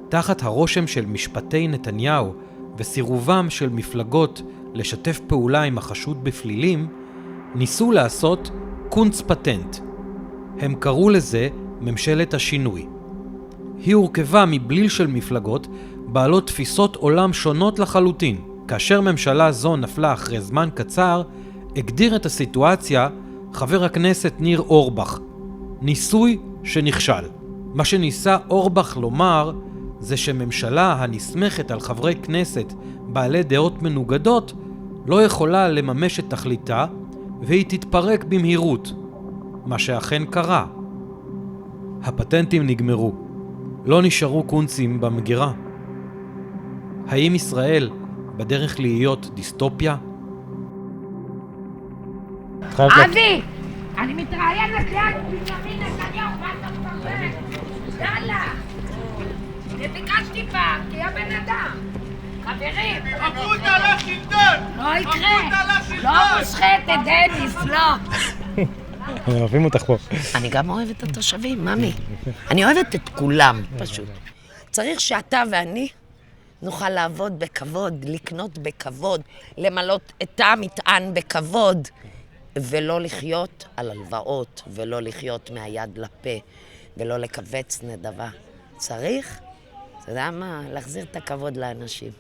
תחת הרושם של משפטי נתניהו וסירובם של מפלגות לשתף פעולה עם החשוד בפלילים, ניסו לעשות קונץ פטנט. הם קראו לזה ממשלת השינוי. היא הורכבה מבליל של מפלגות בעלות תפיסות עולם שונות לחלוטין. כאשר ממשלה זו נפלה אחרי זמן קצר, הגדיר את הסיטואציה חבר הכנסת ניר אורבך. ניסוי שנכשל. מה שניסה אורבך לומר זה שממשלה הנסמכת על חברי כנסת בעלי דעות מנוגדות לא יכולה לממש את תכליתה והיא תתפרק במהירות. מה שאכן קרה. הפטנטים נגמרו. לא נשארו קונצים במגירה. האם ישראל בדרך להיות דיסטופיה? אבי! אני מתראיינת ליד בנימין נתניהו, מה אתה מדבר? יאללה! ביקשתי פעם, תהיה בן אדם. חברים! עברו אותה לשלטון! לא יקרה! לא מושכת, דניס, לא! אוהבים אותך פה. אני גם אוהבת את התושבים, ממי. אני אוהבת את כולם, פשוט. צריך שאתה ואני נוכל לעבוד בכבוד, לקנות בכבוד, למלות את המטען בכבוד, ולא לחיות על הלוואות, ולא לחיות מהיד לפה, ולא לקבץ נדבה. צריך, אתה יודע מה? להחזיר את הכבוד לאנשים.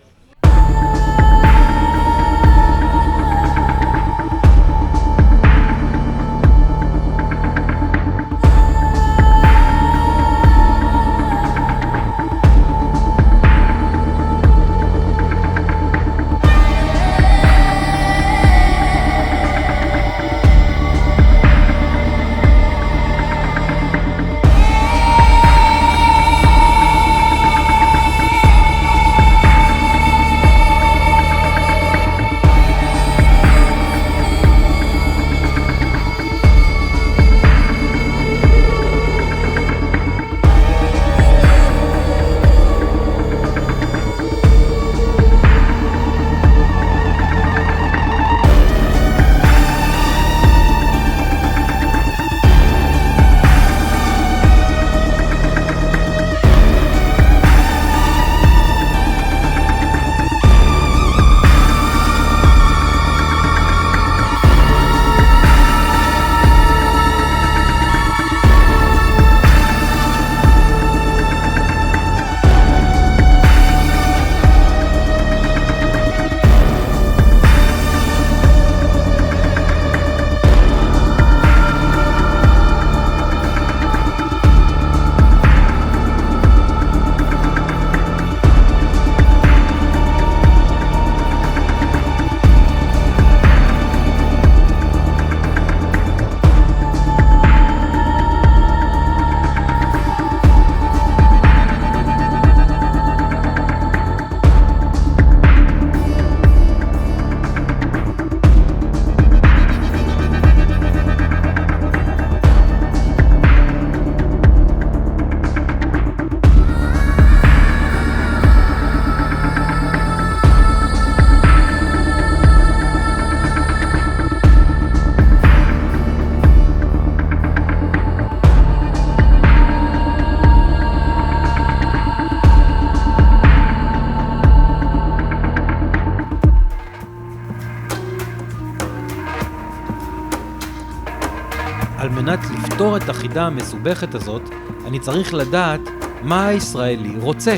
על מנת לפתור את החידה המסובכת הזאת, אני צריך לדעת מה הישראלי רוצה.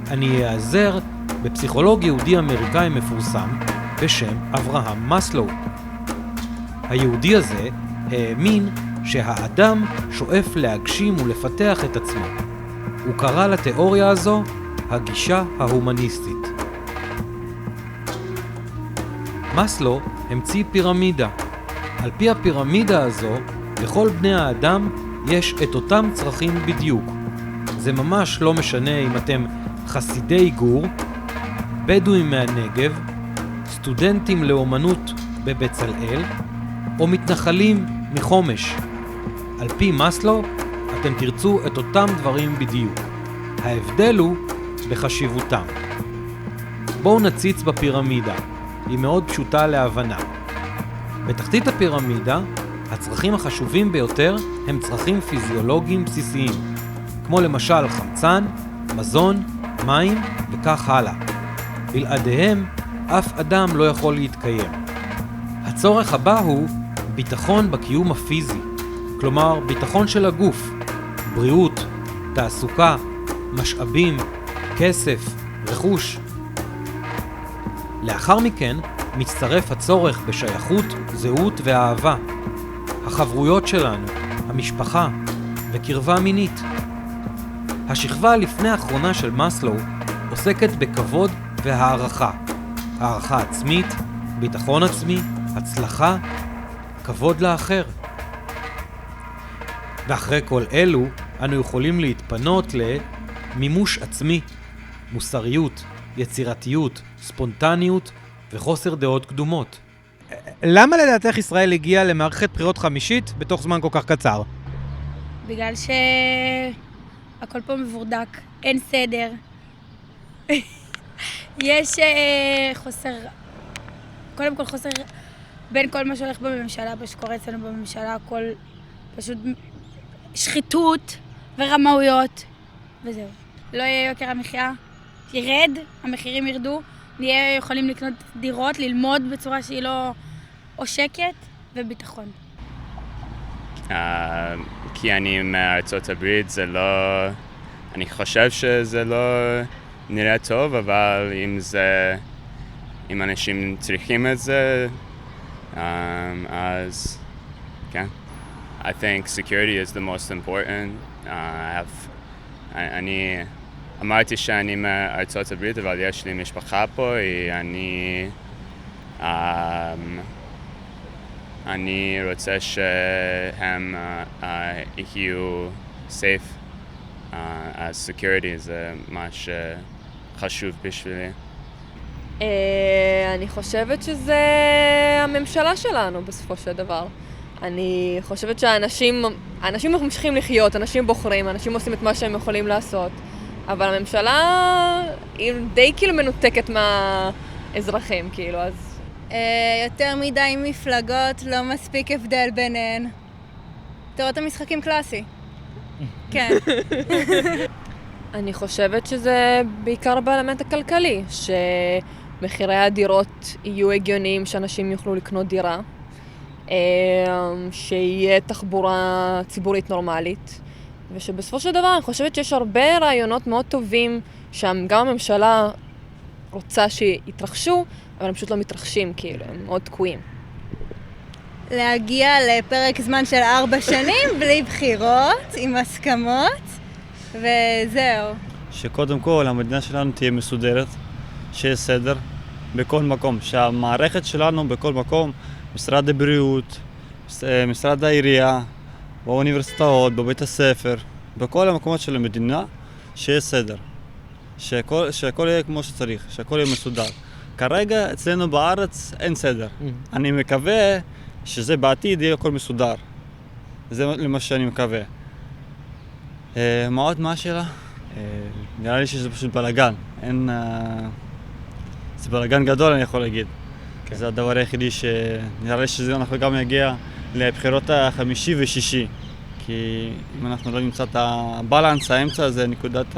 אני אעזר בפסיכולוג יהודי אמריקאי מפורסם בשם אברהם מאסלו. היהודי הזה האמין שהאדם שואף להגשים ולפתח את עצמו. הוא קרא לתיאוריה הזו הגישה ההומניסטית. מאסלו המציא פירמידה. על פי הפירמידה הזו, לכל בני האדם יש את אותם צרכים בדיוק. זה ממש לא משנה אם אתם חסידי גור, בדואים מהנגב, סטודנטים לאומנות בבצלאל, או מתנחלים מחומש. על פי מאסלו, אתם תרצו את אותם דברים בדיוק. ההבדל הוא בחשיבותם. בואו נציץ בפירמידה. היא מאוד פשוטה להבנה. בתחתית הפירמידה, הצרכים החשובים ביותר הם צרכים פיזיולוגיים בסיסיים, כמו למשל חמצן, מזון, מים וכך הלאה. בלעדיהם, אף אדם לא יכול להתקיים. הצורך הבא הוא ביטחון בקיום הפיזי, כלומר ביטחון של הגוף, בריאות, תעסוקה, משאבים, כסף, רכוש. לאחר מכן מצטרף הצורך בשייכות, זהות ואהבה, החברויות שלנו, המשפחה וקרבה מינית. השכבה לפני האחרונה של מאסלו עוסקת בכבוד והערכה, הערכה עצמית, ביטחון עצמי, הצלחה, כבוד לאחר. ואחרי כל אלו אנו יכולים להתפנות למימוש עצמי, מוסריות, יצירתיות, ספונטניות וחוסר דעות קדומות. למה לדעתך ישראל הגיעה למערכת בחירות חמישית בתוך זמן כל כך קצר? בגלל שהכל פה מבורדק, אין סדר. יש חוסר, קודם כל חוסר בין כל מה שהולך בממשלה, שקורה אצלנו בממשלה, הכל פשוט שחיתות ורמאויות, וזהו. לא יהיה יוקר המחיה, ירד, המחירים ירדו, נהיה יכולים לקנות דירות, ללמוד בצורה שהיא לא עושקת, וביטחון. כי אני מארצות הברית, זה לא... אני חושב שזה לא נראה טוב, אבל אם אנשים צריכים את זה, אז כן. I think security is the most important. אני אמרתי שאני מארצות הברית, אבל יש לי משפחה פה, אני רוצה שהם יהיו safe. אז security זה ממש חשוב בשבילי. אני חושבת שזה הממשלה שלנו בסופו של דבר. אני חושבת שאנשים ממשיכים לחיות, אנשים בוחרים, אנשים עושים את מה שהם יכולים לעשות. אבל הממשלה היא די כאילו מנותקת מהאזרחים, כאילו, אז... יותר מדי מפלגות, לא מספיק הבדל ביניהן. תורת המשחקים קלאסי. כן. אני חושבת שזה בעיקר באלמנט הכלכלי, שמחירי הדירות יהיו הגיוניים, שאנשים יוכלו לקנות דירה, שיהיה תחבורה ציבורית נורמלית, ושבסופו של דבר אני חושבת שיש הרבה רעיונות מאוד טובים שגם הממשלה רוצה שיתרחשו, אבל הם פשוט לא מתרחשים, כאילו, הם מאוד תקועים. להגיע לפרק זמן של 4 שנים בלי בחירות, עם הסכמות, וזהו. שקודם כל המדינה שלנו תהיה מסודרת, שיהיה סדר בכל מקום, שהמערכת שלנו בכל מקום, משרד הבריאות, משרד העירייה, באוניברסיטאות, בבית הספר, בכל המקומות של המדינה, שיהיה סדר. שהכל יהיה כמו שצריך, שהכל יהיה מסודר. כרגע אצלנו בארץ אין סדר. אני מקווה שזה בעתיד יהיה הכל מסודר. זה למה שאני מקווה. מה השאלה? נראה לי שזה פשוט בלגן. זה בלגן גדול, אני יכול להגיד. זה הדבר היחידי שנראה לי שאנחנו גם נגיע לבחירות החמישי ושישי. כי אם אנחנו לא נמצא את הבלנס, האמצע, זה נקודת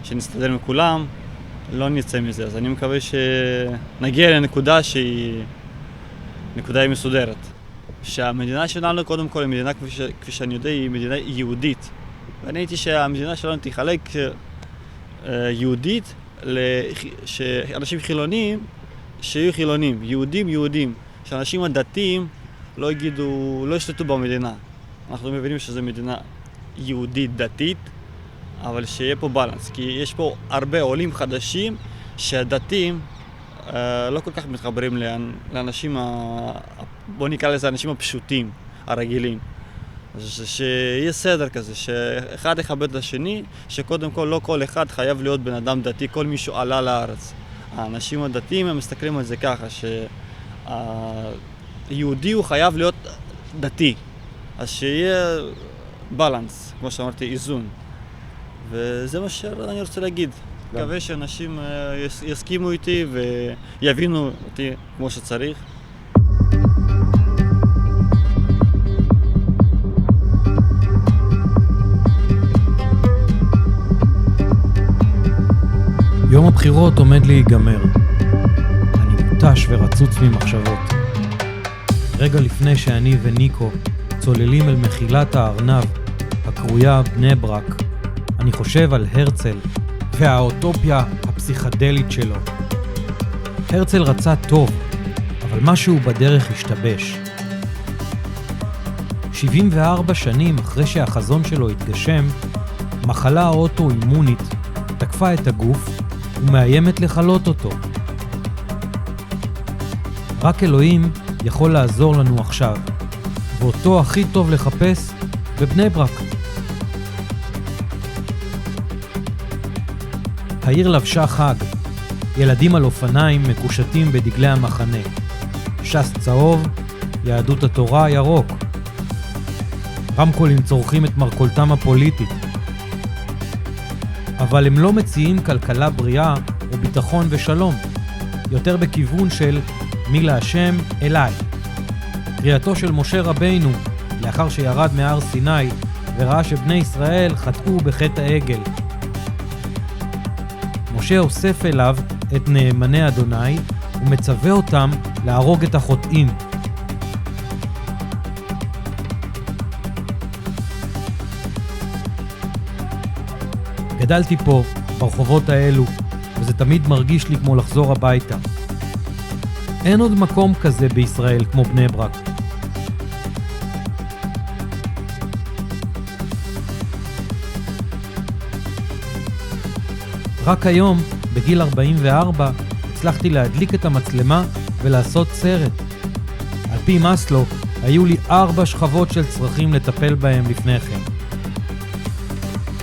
שנסתדר מכולם, לא נצא מזה. אז אני מקווה שנגיע לנקודה שהיא נקודה מסודרת. שהמדינה שלנו, קודם כל, המדינה, כפי שאני יודע, היא מדינה יהודית. ואני הייתי שהמדינה שלנו תחלק יהודית שאנשים חילונים שיהיו חילונים, יהודים, שאנשים הדתיים לא ישלטו במדינה. אנחנו מבינים שזו מדינה יהודית דתית, אבל שיהיה פה בלנס, כי יש פה הרבה עולים חדשים שהדתיים לא כל כך מתחברים לאנשים, בוא נקרא לזה האנשים הפשוטים, הרגילים. שיהיה סדר כזה, שאחד יכבד את השני, שקודם כל לא כל אחד חייב להיות בן אדם דתי, כל מישהו עלה לארץ. האנשים הדתיים הם מסתכלים על זה ככה, שהיהודי הוא חייב להיות דתי, אז שיהיה בלנס, כמו שאמרתי, איזון. וזה מה שאני רוצה להגיד. מקווה שאנשים יסכימו איתי ויבינו אותי כמו שצריך. יום הבחירות עומד להיגמר. אני מותש ורצוץ ממחשבות. רגע לפני שאני וניקו צוללים אל מחילת הארנב, הקרויה בני ברק, אני חושב על הרצל והאוטופיה הפסיכדלית שלו. הרצל רצה טוב, אבל משהו בדרך השתבש. 74 שנים אחרי שהחזון שלו התגשם, מחלה אוטואימונית תקפה את הגוף ומאיימת לחלות אותו. רק אלוהים יכול לעזור לנו עכשיו, ואותו הכי טוב לחפש בבני ברק. העיר לבשה חג, ילדים על אופניים מקושטים בדגלי המחנה. ש"ס צהוב, יהדות התורה ירוק. רמקולים צורכים את מרכולתם הפוליטית. אבל הם לא מציעים כלכלה בריאה או ביטחון ושלום, יותר בכיוון של מי להשם אליי. קריאתו של משה רבינו, לאחר שירד מהר סיני וראה שבני ישראל חטאו בחטא העגל. משה אוסף אליו את נאמני אדוני ומצווה אותם להרוג את החוטאים. גדלתי פה, ברחובות האלו, וזה תמיד מרגיש לי כמו לחזור הביתה. אין עוד מקום כזה בישראל כמו בני ברק. רק היום, בגיל 44, הצלחתי להדליק את המצלמה ולעשות סרט. על פי מסלו, היו לי 4 שכבות של צרכים לטפל בהם לפני כן.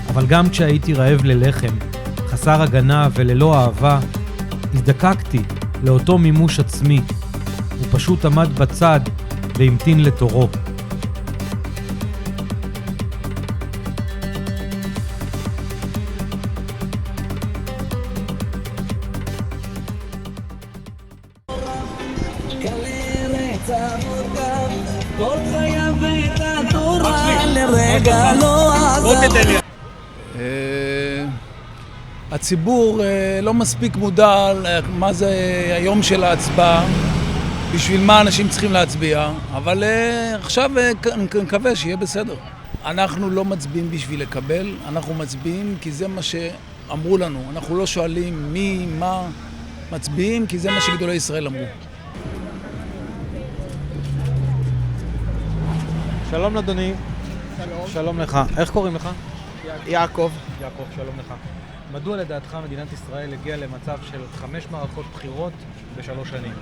אבל גם כשהייתי רעב ללחם, חסר הגנה וללא אהבה, הזדקקתי לאותו מימוש עצמי. הוא פשוט עמד בצד והמתין לתורו. הציבור לא מספיק מודע מה זה היום של ההצבעה, בשביל מה אנשים צריכים להצביע, אבל עכשיו נקווה שיהיה בסדר. אנחנו לא מצביעים בשביל לקבל, אנחנו מצביעים כי זה מה שאמרו לנו. אנחנו לא שואלים מי, מה, מצביעים כי זה מה שגדולי ישראל אמרו. שלום אדוני. שלום. שלום לך. איך קוראים לך? יעקב. יעקב, שלום לך. מדוע לדעתך מדינת ישראל הגיעה למצב של 5 מערכות בחירות ב3 שנים?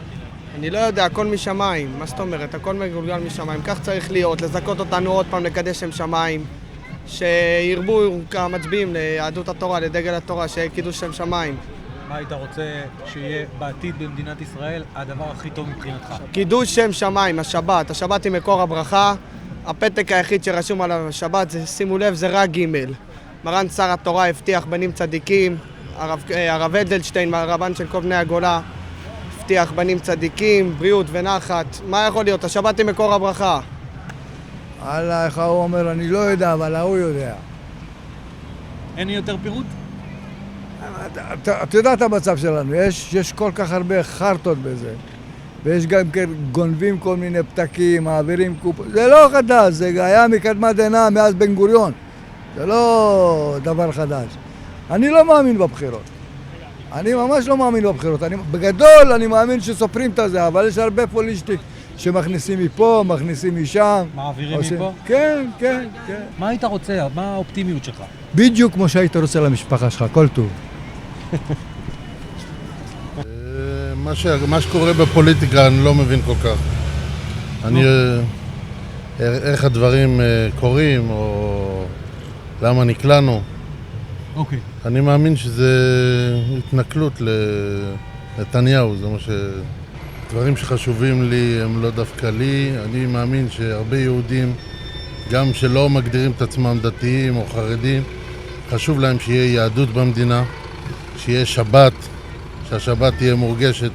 אני לא יודע, הכל משמיים. מה זאת אומרת? הכל מגולגל משמיים. כך צריך להיות, לזכות אותנו עוד פעם לקדש שם שמיים. שירבו המצביעים ליהדות התורה, לדגל התורה, שיהיה קידוש שם שמיים. מה היית רוצה שיהיה בעתיד במדינת ישראל הדבר הכי טוב מבחינתך? קידוש שם שמיים, השבת. השבת היא מקור הברכה. הפתק היחיד שרשום על השבת, שימו לב, זה רק ג'. מרן שר התורה הבטיח בנים צדיקים, הרב אדלשטיין, הרבן של כל בני הגולה, הבטיח בנים צדיקים, בריאות ונחת. מה יכול להיות? השבת היא מקור הברכה. אללה, איך הוא אומר, אני לא יודע, אבל הוא יודע. אין יותר פירוט? אתה יודע את המצב שלנו, יש כל כך הרבה חרטות בזה. ויש גם כן גונבים כל מיני פתקים, מעבירים קופות. זה לא חדש, זה היה מקדמת דנא מאז בן גוריון. זה לא דבר חדש. אני לא מאמין בבחירות. אני ממש לא מאמין בבחירות. בגדול אני מאמין שסופרים את זה, אבל יש הרבה פולישטיק שמכניסים מפה, מכניסים משם. מעבירים מפה? כן, כן, כן. מה היית רוצה? מה האופטימיות שלך? בדיוק כמו שהיית רוצה למשפחה שלך, כל טוב. מה שקורה בפוליטיקה אני לא מבין כל כך. איך הדברים קורים, או למה נקלענו. אוקיי. אני מאמין שזה התנכלות לנתניהו, זה מה דברים שחשובים לי הם לא דווקא לי. אני מאמין שהרבה יהודים, גם שלא מגדירים את עצמם דתיים או חרדים, חשוב להם שיהיה יהדות במדינה, שיהיה שבת, שהשבת תהיה מורגשת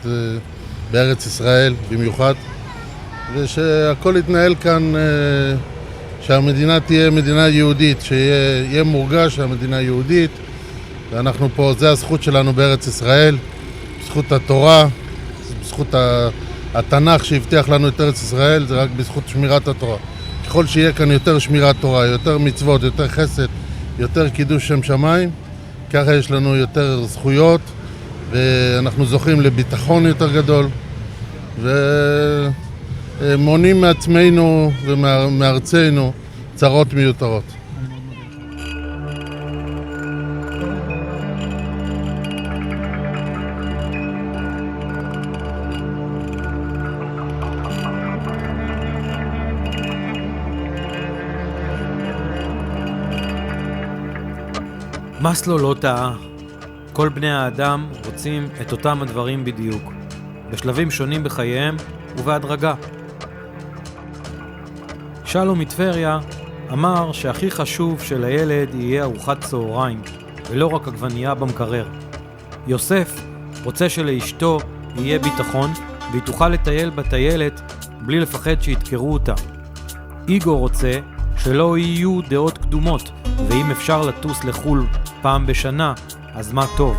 בארץ ישראל במיוחד, ושהכל יתנהל כאן, שהמדינה תהיה מדינה יהודית, שיהיה מורגש שהמדינה יהודית, ואנחנו פה, זה הזכות שלנו בארץ ישראל, זכות התורה, בזכות התנ"ך שהבטיח לנו את ארץ ישראל, זה רק בזכות שמירת התורה. ככל שיהיה כאן יותר שמירת תורה, יותר מצוות, יותר חסד, יותר קידוש שם שמיים, ככה יש לנו יותר זכויות, ואנחנו זוכים לביטחון יותר גדול, ומונעים מעצמנו ומארצנו צרות מיותרות. מסלו לא טעה. כל בני האדם רוצים את אותם הדברים בדיוק, בשלבים שונים בחייהם ובהדרגה. שלום מטבריה אמר שהכי חשוב שלילד יהיה ארוחת צהריים, ולא רק עגבנייה במקרר. יוסף רוצה שלאשתו יהיה ביטחון, והיא תוכל לטייל בטיילת בלי לפחד שיתקרו אותה. איגור רוצה שלא יהיו דעות קדומות, ואם אפשר לטוס לחול פעם בשנה, אז מה טוב.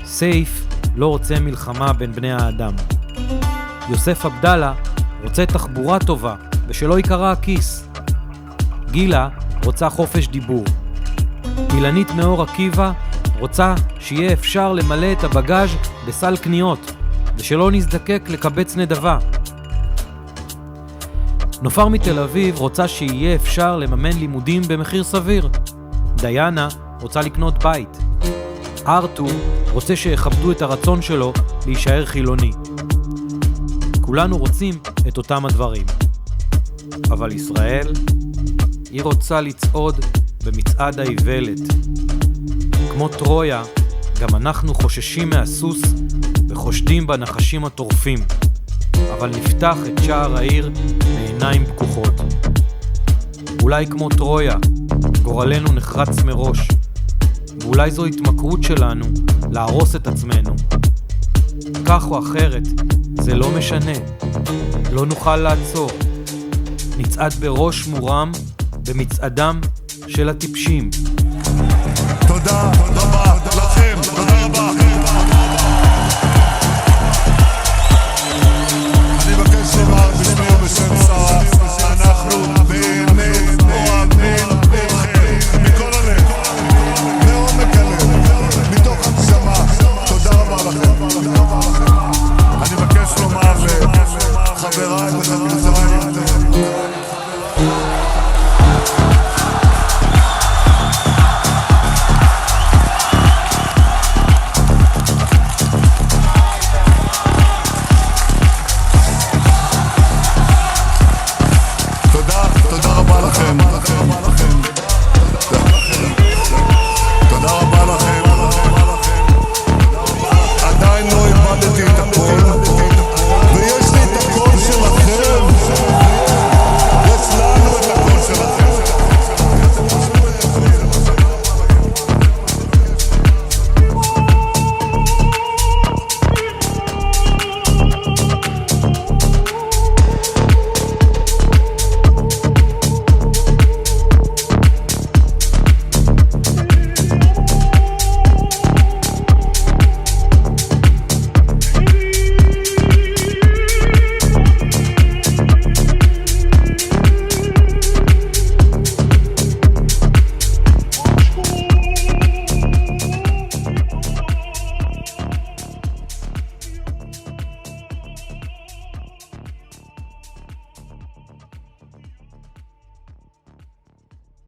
סייף לא רוצה מלחמה בין בני האדם. יוסף עבדאללה רוצה תחבורה טובה ושלא יקרה הכיס. גילה רוצה חופש דיבור. אילנית מאור עקיבא רוצה שיהיה אפשר למלא את הבגאז' בסל קניות, ושלא נזדקק לקבץ נדבה. נופר מתל אביב רוצה שיהיה אפשר לממן לימודים במחיר סביר. דיינה רוצה לקנות בית. ארתור רוצה שיכבדו את הרצון שלו להישאר חילוני. כולנו רוצים את אותם הדברים. אבל ישראל, היא רוצה לצעוד במצעד האיוולת. כמו טרויה, גם אנחנו חוששים מהסוס וחושדים בנחשים הטורפים. אבל נפתח את שער העיר בעיניים פקוחות. אולי כמו טרויה, גורלנו נחרץ מראש. ואולי זו התמכרות שלנו להרוס את עצמנו. כך או אחרת, זה לא משנה. לא נוכל לעצור. נצעד בראש מורם במצעדם של הטיפשים. תודה רבה לכם, תודה רבה. אני מבקש לומר בשמי ובשם שרה, אנחנו באמת אוהבים אתכם מכל הלב, מעומק הלב, מתוך הנשמה. תודה רבה לכם. אני מבקש לומר לחבריי וחברותיי, תודה רבה לכם.